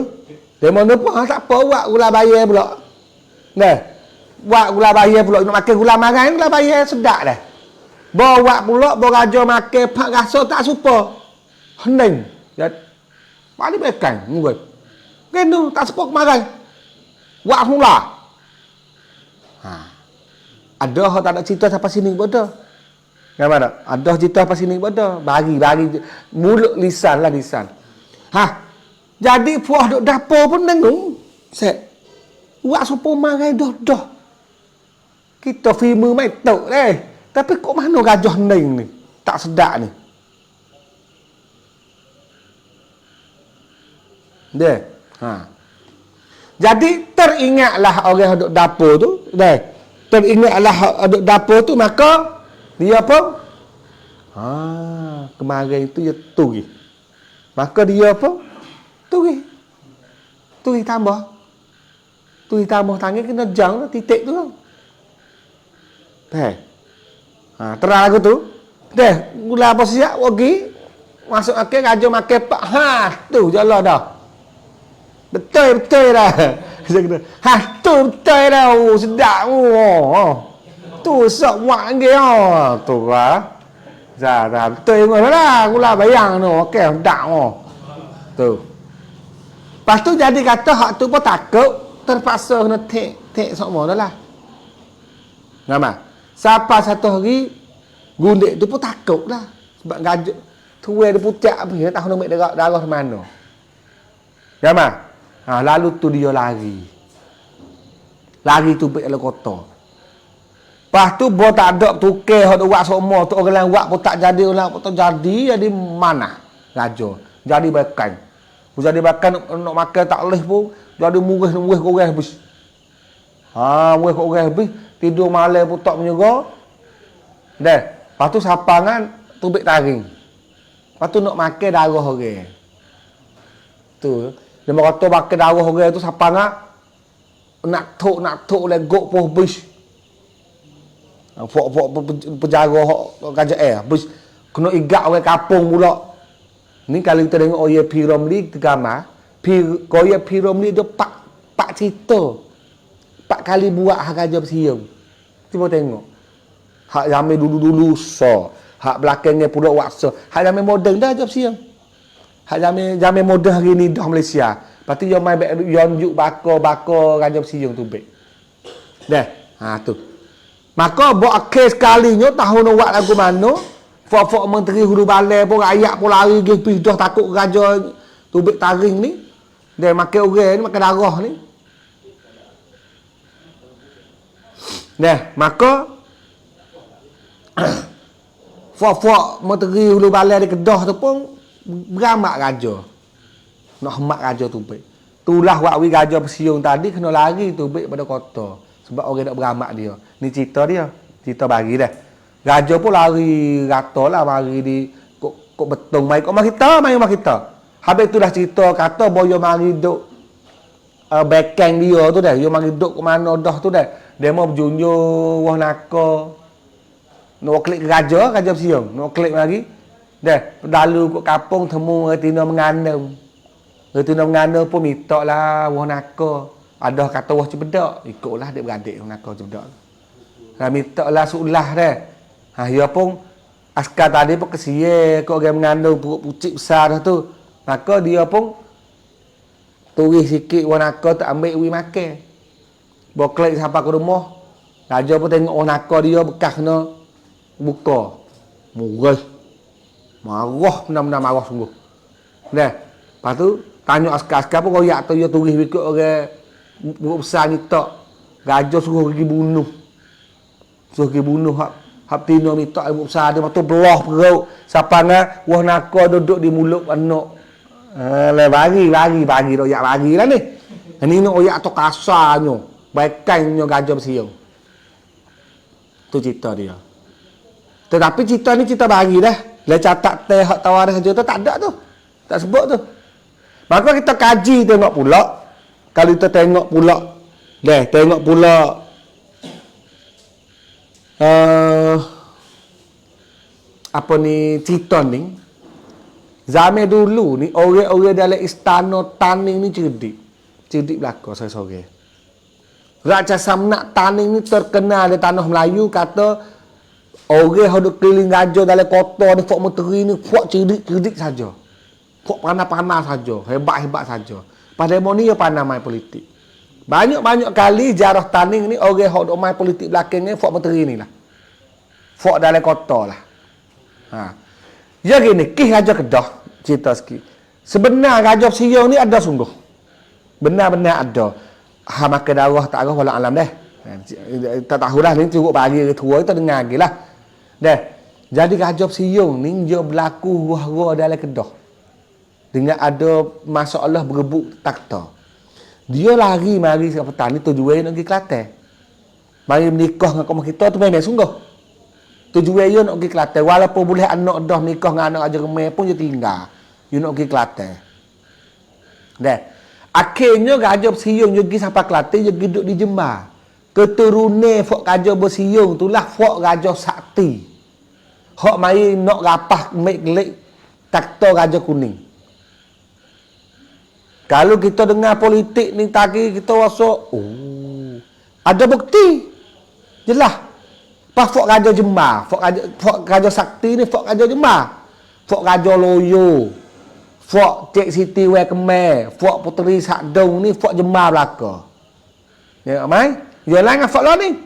S1: Dia mana pun tak apa buat gula bayar pula. Deh. Buat gula bayar pula nak makan gula makan gula bayar sedap dah. Bawa pula bawa gajah makan pak rasa tak supa. Hening. Ya. Paling bekan mungkin. Kan tu tak sepak makan. Buat semula. Ada hak tak ada cerita sampai sini bodoh. Kan mana? Ada cerita sampai sini bodoh. Bagi mulut lisan. Jadi puah duk dapur pun dengung. Set. Buat supo makan dah. Kita filem mai tok deh. Tapi kok mana gajah ning ni? Tak sedap ni. Deh. Jadi teringatlah orang duk dapur tu, deh. Teringatlah duk dapur tu maka dia apa? Kemarin itu dia turi. Maka dia apa? Turi tambah. Turi tambah tangan kena jang titik tu. Deh. Terang aku tu. Deh, gula apa siap lagi? Masuk akhir gajah makan pak. Tu jalan dah. Betul dah. Tu betul dah. Sedap. Tu sok buat lagi. Tu lah. Dah betul lah. Gula bayang tu. Okey, sedap. Tu. Lepas tu jadi kata hak tu pun takut. Terpaksa kena tek semua dah lah. Nama. Siapa satu hari gundik tu pun takut lah. Sebab gajah. Tuai dia pucat apa. Dia tahu nak ambil darah mana. Nama. Lalu tu dia lari tu pergi dalam kota. Lepas tu bo tak ada tukar hak buat semua tu orang lain buat pun tak jadi, orang pun tak jadi mana raja jadi bakan. Jadi bakan nak makan tak boleh pun jadi murih ke orang habis. Murih ke orang habis, tidur malam pun tak menyerah. Dah. Lepas tu sapangan tubik taring. Lepas tu nak makan darah orang. Tu dia kata makan darah orang tu siapa nak tok legok pun habis. Fok penjara gajah habis kena igat orang kampung pula. Ni kalau kita tengok Oya P. Romli gambar, Oya P. Romli dia pak cerita. 4 kali buat hak gajah bersiung. Cuba tengok. Hak zaman dulu hak belakangnya pula waksa. Hak zaman moden dah gajah bersiung. Hak zaman moden hari ni dah Malaysia. Lepas tu dia main yonjuk bakar gajah bersiung tu baik. Dah. Tu. Maka buat kes sekalinya tahun buat lagu mana, fok menteri hulu balai pun rakyat pun lari pergi dah takut gajah tu baik taring ni. Dia makan orang ni, makan darah ni. Dah, maka fok menteri hulu balai di Kedah tu pun beramak gajah. Nak hemat gajah tu baik. Itulah wakwi gajah bersiung tadi kena lari tu baik pada kota. Sebab orang nak beramak dia. Ni cerita dia. Cerita bagi dah. Gajah pun lari rata lah. Mari di kok betung. Mari kita. Habis tu dah cerita kata bahawa dia mari duk backhand dia tu dah. Dia mari duk ke mana dah tu dah. Dia mau berjunjung wah naka. Nak klik ke gajah bersiung. Nak klik lagi. Dah. Lalu kat kampung temu retina mengandung. Retina mengandung pun minta lah wah naka. Ada kata wah cepedak. Ikutlah dia beradik wah naka cepedak. Minta lah sulah dah. Dia pun askar tadi pun kesian kau orang mengandung perut pucik besar dah tu. Maka dia pun turis sikit wah naka tak ambil uwi makan. Boklik sampai ke rumah. Raja pun tengok wah naka dia bekas kena buka. Murah. Marah benar-benar marah sungguh. Dah. Lepas tu Tanya askar-askar pun royak tu dia turis ikut orang buruk besar ni tak. Gajah suruh pergi bunuh. Suruh pergi bunuh hak tino ni tak buruk besar dia matu belah perut. Siapa ngah wah naka duduk di mulut anak. Bagi royak bagi lah ni. Ini royak tu kasarnya. Baikannya gajah bersiung. Tu cerita dia. Tetapi cerita ni cerita bagi dah. Lah catat teh hak tawaran saja tu tak ada tu. Tak sebut tu. Maka kita kaji tengok pula. Kalau kita tengok pula. Tengok pula. Apa ni cerita ni. Zaman dulu ni orang-orang dalam istana Taning ni cerdik. Cerdik belaka sore-sore. Raja Samnak Taning ni terkenal di tanah Melayu kata orang yang duk keliling raja dalam kota ni fok menteri ni fok cerdik saja. Fok panas-panas saja, hebat-hebat saja. Pada ni dia pandai main politik. Banyak-banyak kali jarah Taning ni orang yang duk main politik belakang ni fok menteri ni lah. Fok dalam kota lah. Ya gini, kisah Raja Kedah cerita sikit. Sebenar Raja Siung ni ada sungguh. Benar-benar ada. Makan darah tak arah walau alam dah. Tak tahulah ni cukup bagi ke tua kita dengar lagi lah. Jadi Raja Siung ni dia berlaku ruah-ruah dalam Kedah. Dengan ada masalah berebut takhta. Dia lari mari ke petani tujuan nak pergi Kelantan. Mari menikah dengan kaum kita tu memang sungguh. Tujuan dia nak pergi Kelantan. Walaupun boleh anak dah nikah dengan anak Raja Remeh pun dia tinggal. Dia nak pergi Kelantan. Akhirnya Raja Bersiung dia pergi sampai Kelantan, dia pergi duduk di Jember. Keturunan Fok Raja Bersiung itulah Fok Raja Sakti. Hak mai nak rapah mek-lek takhta Raja Kuning. Kalau kita dengar politik ni tadi kita rasa ada bukti. Jelas. Pas Fok Raja Jember, Fok Raja Sakti ni Fok Raja Jember. Fok Raja Loyo. Fok Cik Siti Wekeme, Fok Puteri Sakdong ni Fok Jember belaka. Ya mai? Dia lain dengan Fok Lo ni.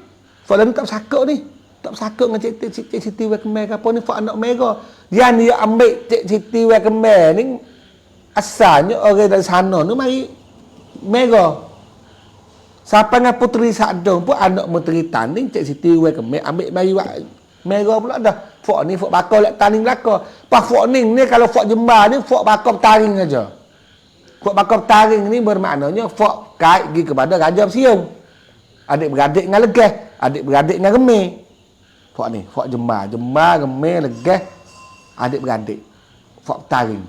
S1: Fok Lo ni tak bersakut ni. Tak bersakut dengan Cik Siti Wekeme ke apa ni Fok anak merah. Dia ambil Cik Siti Wekeme ni asalnya orang dari sana ni mari merah. Siapa dengan Puteri Sakdong pun anak Menteri Taning Cik Siti Wekeme ambil mari merah pula dah. Fok ni Fok bakal lek Taning belaka. Pas Fok ni kalau Fok Jember ni Fok bakal taring saja. Fok bakal taring ni bermaknanya Fok kait pergi kepada Raja Bersiung. Adik-beradik dengan Legeh, adik-beradik dengan Remeh. Fok ni, Fok Jember, Remeh, Legeh, adik-beradik. Fok taring.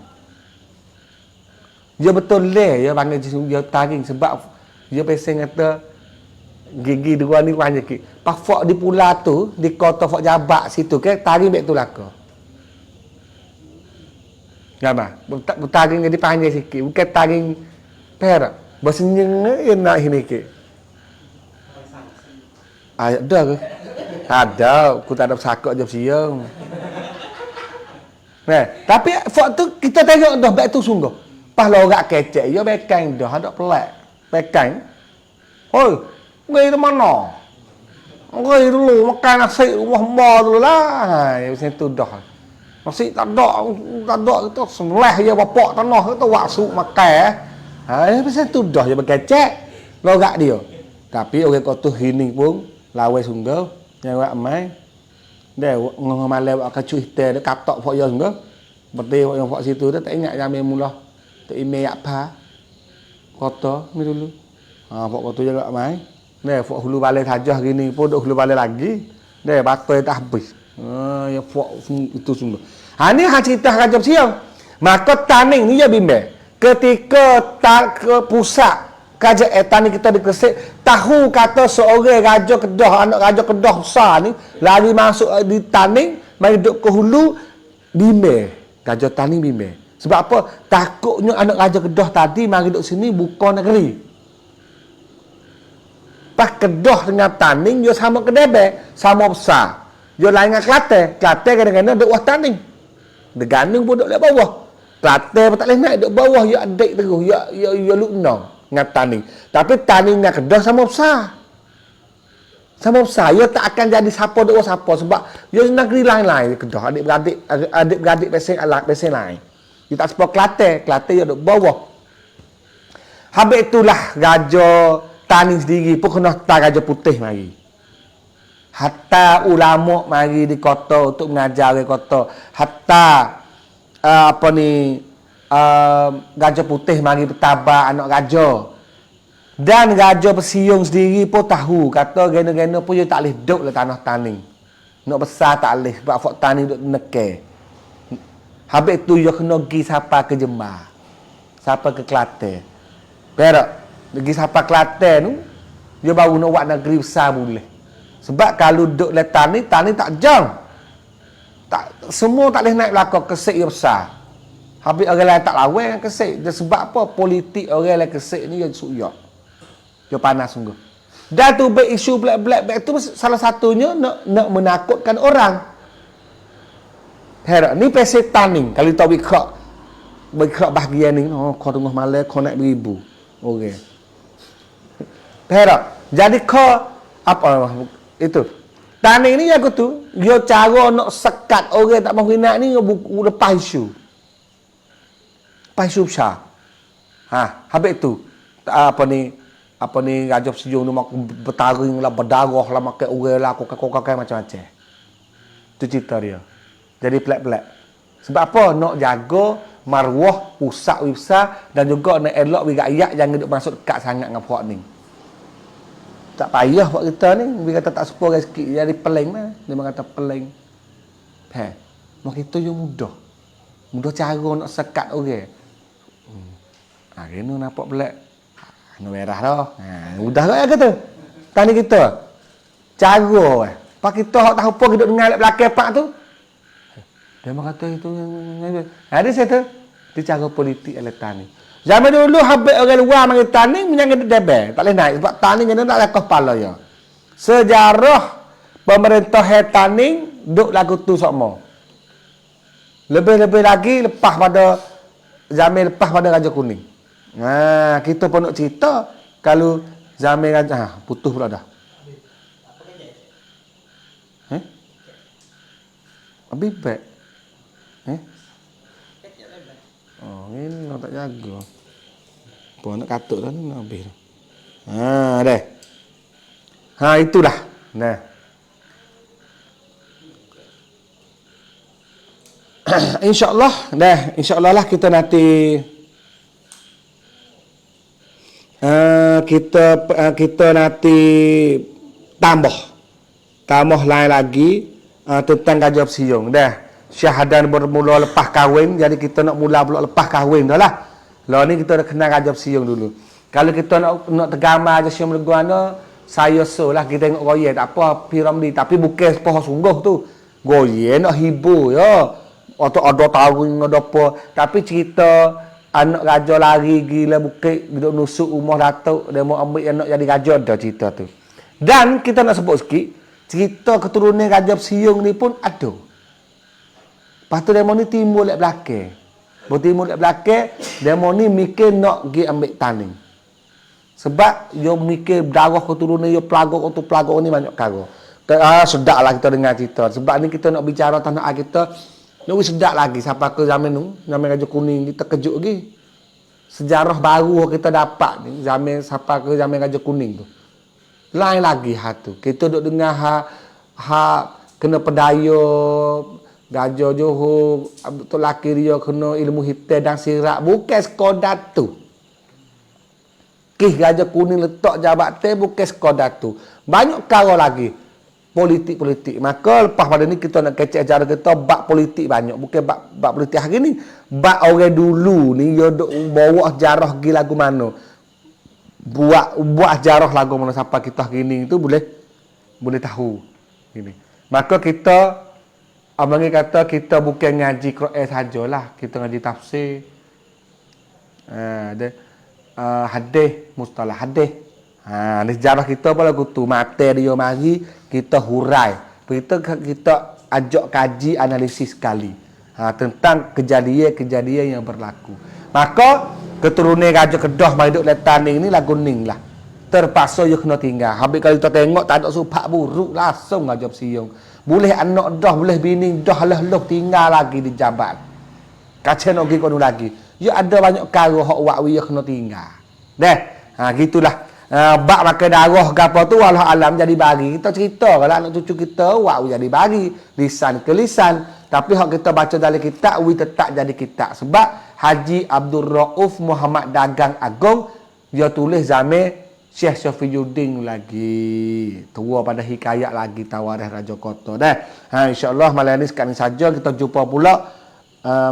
S1: Dia betul leh dia panggil dia taring sebab dia pesen kata gigi dua ni panjang sikit. Pas Fok di pula tu, di kota Fok Jabak situ ke, taring baik tu laka. Gambar. Taring jadi panjang sikit. Bukan taring perak. Bersenyeng dia nak ini sikit. Ada ke? Ada. Aku tak ada bersakut je bersiung. Tapi Fok tu kita tengok dah baik tu sungguh. Pas lorak kecek, dia bekang dah. Ada pelak. Bekang. Oi. Pergi ke mana? Pergi dulu makan nasi rumah mbak dulu lah. Macam tu dah. Nasi tak ada kita sebelah je bapak tanah kita waksuk makan. Macam tu dah je berkecek. Lorak dia. Tapi orang kata ini pun lawai sungguh. Yang mai. Dia ngomong malam buat kacu hitam dia katok Fok dia sungguh. Berarti yang Fok situ dia tak ingat jamil mula. Tak email apa. Kota ni dulu. Fok kata jaga mai. Dia Fok hulu balik saja gini pun duk hulu balik lagi. Dia batai tak habis. Yang Fok itu sungguh. Ni cerita Raja Bersiung. Maka Taning ni dia bimbang. Ketika ke pusat kerajaan Taning kita di Gresik, tahu kata seorang Raja Kedah, anak Raja Kedah besar ni lari masuk di Taning, mari duduk ke hulu, bimbang. Raja Taning bimbang. Sebab apa? Takutnya anak Raja Kedah tadi mari duduk sini buka negeri. Pas Kedah dengan Taning dia sama kedebek, sama besar. Dia lain dengan Kelantan. Kelantan kadang-kadang duduk bawah Taning. Deganung pun duduk bawah. Kelantan pun tak boleh naik duduk bawah, dia adik terus, dia luknong dengan Taning. Tapi Taning dengan Kedah sama besar. Sama besar. Dia tak akan jadi siapa duduk siapa sebab dia negeri lain-lain Kedah. Adik-beradik pesen lain. Dia tak sebab Kelantan. Kelantan dia duduk bawah. Habis itulah Raja Tani sendiri pun kena hantar Raja Putih mari. Hatta ulama mari di kota untuk mengajar di kota. Hatta Raja Putih mari bertabak anak raja. Dan Raja Persiung sendiri pun tahu kata gena-gena pun dia tak boleh duduk dalam tanah Tani. Nak besar tak boleh sebab Fort Tani duduk nekeh. Habis tu dia kena pergi sampai ke Jember. Sampai ke Kelantan. Perak. Pergi sampai Kelantan tu dia baru nak buat negeri besar boleh. Sebab kalau duduk dalam Tani tak jauh. Tak, semua tak boleh naik belakang, kesik dia besar. Habis orang lain tak lawan dengan kesik. Dia sebab apa? Politik orang lain kesik ni dia suyak. Dia panas sungguh. Dan tu isu black tu salah satunya nak menakutkan orang. Herak ni pasal Tani. Kalau tahu bergerak bahagian ni, kau tengah malam kau naik beribu. Okey. Herak. Jadi kau apa itu? Tani ni aku tu, dia cara nak sekat orang tak mahu nak ni lepas isu. Lepas isu besar. Habis tu apa ni Raja Persiung tu mak bertaring lah, berdarah lah, makan orang lah, kokak macam-macam. Itu cerita dia. Jadi pelik-pelik. Sebab apa? Nak jaga maruah pusat besar dan juga nak elok bagi rakyat jangan duduk masuk dekat sangat dengan puak ni. Tak payah buat kita ni. Dia kata tak sepuluh orang sikit. Jadi peling lah. Dia kata peling. Mak kita yang mudah. Mudah cara nak sekat orang. Kena nampak pelik. Kena merah dah. Mudah tak ya kata. Tani kita. Cara. Pak kita tak tahu apa kita dengar belakang pak tu. Dia kata itu. Ada saya tu. Dia cara politik oleh tani. Zaman dulu habis orang luar mari Tani menyangka debel. Tak boleh naik sebab Tani kena nak lakuh kepala ya. Sejarah pemerintah Tani duk lagu tu sokmo. Lebih-lebih lagi lepas pada Raja Kuning. Kita pun nak cerita kalau zaman Raja putus pula dah. Habis baik. Ini nak tak jaga. Apa nak katuk dah ni nak habis dah. Dah. Itulah. Nah. InsyaAllah InsyaAllah lah kita nanti kita nanti tambah lain lagi tentang Raja Persiung. Dah. Syahadan bermula lepas kahwin, jadi kita nak mula pula lepas kahwin dah lah. Lah ni kita dah kenal Raja Persiung dulu. Kalau kita nak tergambar Raja Persiung Merguana, saya lah kita tengok goye tak apa piramidi tapi bukan sepoh sungguh tu. Goye nak hibur ya. Atau ada taring ada apa, tapi cerita anak raja lari gila bukit duduk nusuk rumah datuk dia mau ambil anak jadi raja ada cerita tu. Dan kita nak sebut sikit cerita keturunan Raja Persiung ni pun ada. Lepas tu demo ni timbul dekat belakang. Timbul dekat belakang, demo ni mikir nak pergi ambil Tani. Sebab dia mikir darah keturunan dia pelagak ni banyak perkara. Sedap lah kita dengar cerita. Sebab ni kita nak bicara tanah air kita, nak sedap lagi sampai ke zaman tu, zaman Raja Kuning ni terkejut lagi. Sejarah baru kita dapat ni, zaman sampai ke zaman Raja Kuning tu. Lain lagi tu. Kita duk dengar kena pedaya Raja Johor, betul laki dia kena ilmu hitam dan sirat. Bukan sekadar tu. Raja Kuning letak jabatan bukan sekadar tu. Banyak perkara lagi. Politik. Maka lepas pada ni kita nak kecek acara kita bab politik banyak. Bukan bab politik hari ni. Bab orang dulu ni dia bawa sejarah pergi lagu mana. Buat sejarah lagu mana sampai kita hari ni tu boleh tahu. Gini. Maka kita abang kata kita bukan ngaji Quran sajalah, kita ngaji tafsir. Hadis, mustalah hadis. Ni sejarah kita pula lagu tu. Materi dia mari kita hurai. Kita ajak kaji analisis sekali. Tentang kejadian-kejadian yang berlaku. Maka keturunan Raja Kedah mai duk Tani ni lagu ning lah. Terpaksa dia kena tinggal. Habis kalau kita tengok tak ada supak buruk langsung Raja Persiung. Boleh anak dah, boleh bini dah, leluh tinggal lagi di jabat. Kacau nak pergi kono lagi. Ya ada banyak perkara hak wak dia kena tinggal. Dah. Gitulah. Bak makan darah ke apa tu walau alam jadi bagi. Kita cerita kalau anak cucu kita wak jadi bagi. Lisan ke lisan. Tapi hak kita baca dalam kitab we tetap jadi kitab. Sebab Haji Abdul Rauf Muhammad Dagang Agong dia tulis zaman Syekh Syafiuddin lagi. Tua pada hikayat lagi Tawarikh Raja Kota dah. InsyaAllah malam ni sekarang saja kita jumpa pula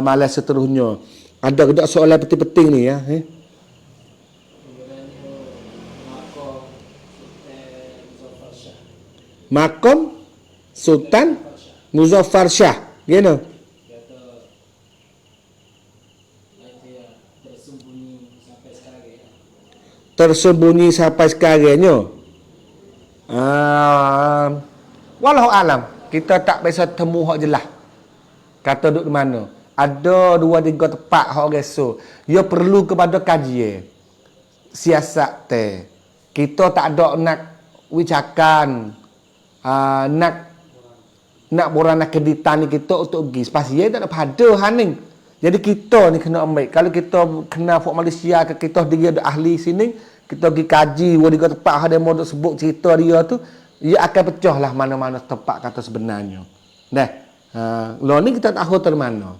S1: malam seterusnya. Ada ke tak soalan penting-penting ni ya? Makam Sultan Muzaffar Shah. Gimana? Tersembunyi sampai sekarangnya. Walau alam, kita tak biasa temu hak jelas. Kata duduk di mana? Ada 2-3 tempat hak reso. Ia perlu kepada kajian. Siasat teh. Kita tak ada nak wicakan nak borana keditan ni kita untuk pergi. Pasal tak ada pada haning. Jadi kita ni kena ambil. Kalau kita kena fok Malaysia ke kita dia ada ahli sini, kita pergi kaji wadiga tempat ada mau sebut cerita dia tu, ia akan pecah lah mana-mana tempat kata sebenarnya. Dah. Lo ni kita tak tahu dari mana.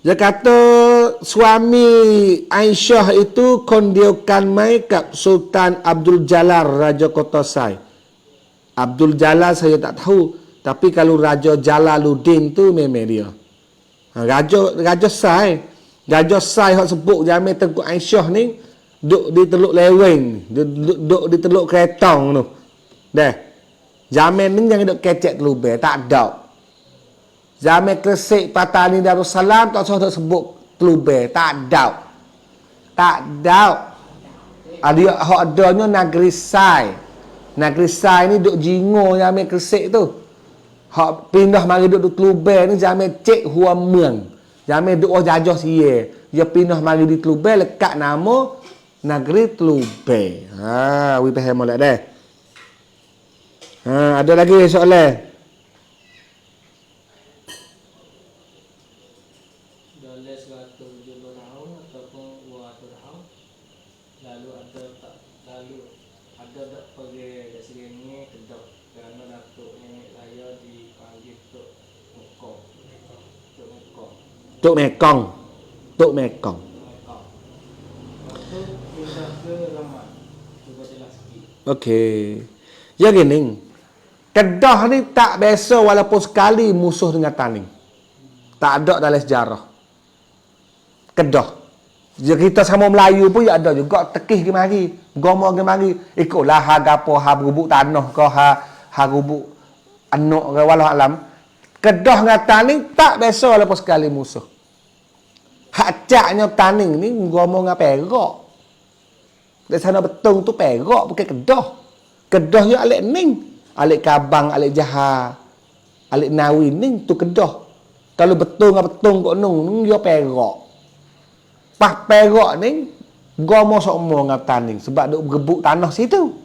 S1: Dia kata suami Aisyah itu kondiukan mai kat Sultan Abdul Jalal Raja Kota Sai. Abdul Jalal saya tak tahu, tapi kalau Raja Jalaluddin tu memang dia. Raja Sai hak sebut jamin Tengku Aisyah ni duk di Teluk Leweng, duk di Teluk Keretong tu. Dah. Jamin ni jangan duk kecek Teluk tak ada. Jamin Kresik Patani Darussalam tak usah duk sebut Teluk tak ada. Tak ada. Ada hak adanya Negeri Sai. Negeri Sai ni duk jingo jamin Kresik tu. Hak pindah mari duk Telubel ni jamin Cik Hua Meng. Jamin duk jajah sia. Dia pindah mari di Telubel lekat nama Negeri Telubel. We faham molek dah. Ada lagi soalan? Tok Mekong. Okey. Ya gini. Kedah ni tak biasa walaupun sekali musuh dengan Taning. Tak ada dalam sejarah. Kedah. Jika kita sama Melayu pun ya ada juga tekih ke mari, gomo ke mari. Ikutlah harga apa ha berubuk tanah ke ha berubuk anak ke walau alam. Kedah dengan Taning tak biasa walaupun sekali musuh. Hak caknya Taning ni ngomong dengan Perak. Dari sana Betong tu Perak bukan Kedah. Kedah ya Alik Ning, Alik Kabang, Alik Jaha, Alik Nawi Ning tu Kedah. Kalau Betong dengan Betong kok nung ya Perak. Pas Perak ni ngomong sokmo dengan Taning sebab duk berebut tanah situ.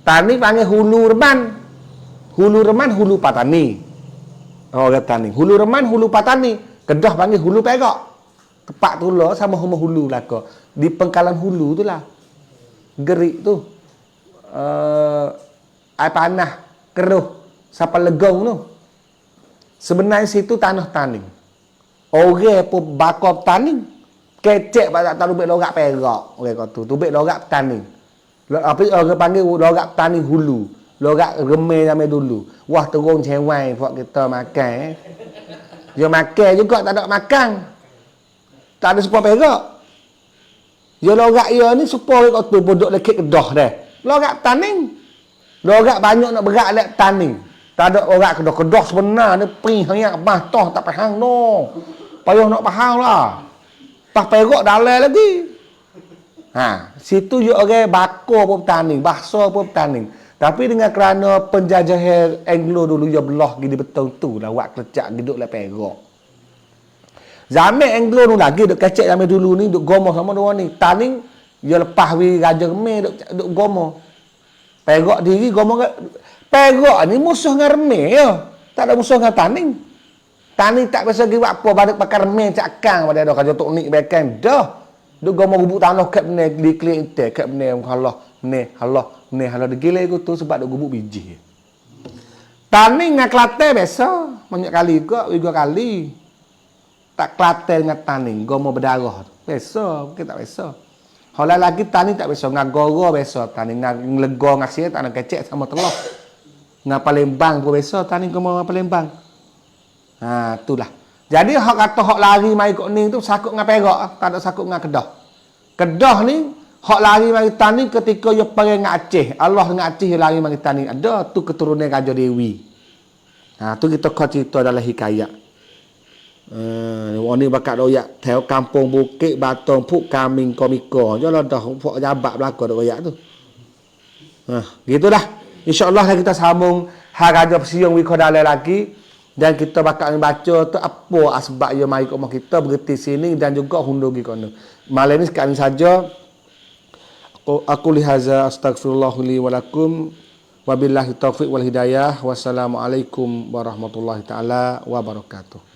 S1: Taning panggil Hulu Reman. Hulu Reman, Hulu Patani. Orang Taning. Hulu Reman, Hulu Patani. Kedah panggil Hulu Perak. Tepat tu lah sama hulu lah kau. Di pengkalan hulu tu lah. Gerik tu. Air panah. Keruh. Sampai legong tu. Sebenarnya situ tanah Taning. Orang pun bakar Taning. Kecek tak tahu tubik lorak Perak. Orang kata tu. Tubik lorak Taning. Apa orang panggil lorak Taning hulu. Lorak remeh zaman dulu. Wah terung cewai buat kita makan. Dia makan juga tak ada makan. Tak ada supaya Perak. Ya lorak ia ni supaya kau tu bodok lekit Kedah dah. Lorak Taning. Lorak banyak nak berat lek Taning. Tak ada lorak Kedah sebenar ni pih hanya batoh tak faham no. Payah nak faham lah. Pas Perak dalai lagi. Situ je orang bakar pun Taning, bahasa pun Taning. Tapi dengan kerana penjajahan Anglo dulu dia belah gini betul tu lah buat kelecak hidup lek Perak. Zaman Anglo tu lagi duk kecek zaman dulu ni duk gomoh sama dua ni. Taning dia lepas wi Raja Remeh duk gomoh. Perak diri gomoh Perak ni musuh dengan Remeh ya. Tak ada musuh dengan Taning. Taning tak biasa pergi buat apa badak bakar Remeh cakang pada ada Raja Tok Nik bekan dah. Duk gomo gubuk tanah kat benar di klik intai kat benar Allah digilai ku tu sebab duk gubuk biji. Tani dengan Kelantan biasa, banyak kali juga kali. Tak Kelantan dengan tani, gomo berdarah. Biasa, kita tak biasa. Kalau lagi tani tak biasa, dengan goro biasa tani, dengan lego ngasih tak nak kecek sama telur. Dengan Palembang pun biasa tani gomo dengan Palembang. Ha, itulah. Jadi hak kata hak lari mai kok ni tu sakut dengan Perak, tak ada sakut dengan Kedah. Kedah ni hak lari mari tani ketika dia pergi dengan Aceh. Allah dengan Aceh dia lari mari tani. Ada tu keturunan Raja Dewi. Ha, tu kita kau cerita dalam hikayat. Orang ni bakat royak theo kampung Bukit Batong Puk Kaming Komiko. Jalan dah pok jabat belaka dak royak tu. Ha, gitu dah. Insya-Allah kita sambung hak Raja Persiung wiko dalai lagi. Dan kita bakal baca tu apa asbab dia mai kat rumah kita berhenti sini dan juga hundur pergi kono. Malam ni sekarang saja aku lihaza astaghfirullah li wa lakum wabillahi taufiq wal hidayah. Wassalamualaikum warahmatullahi taala wabarakatuh.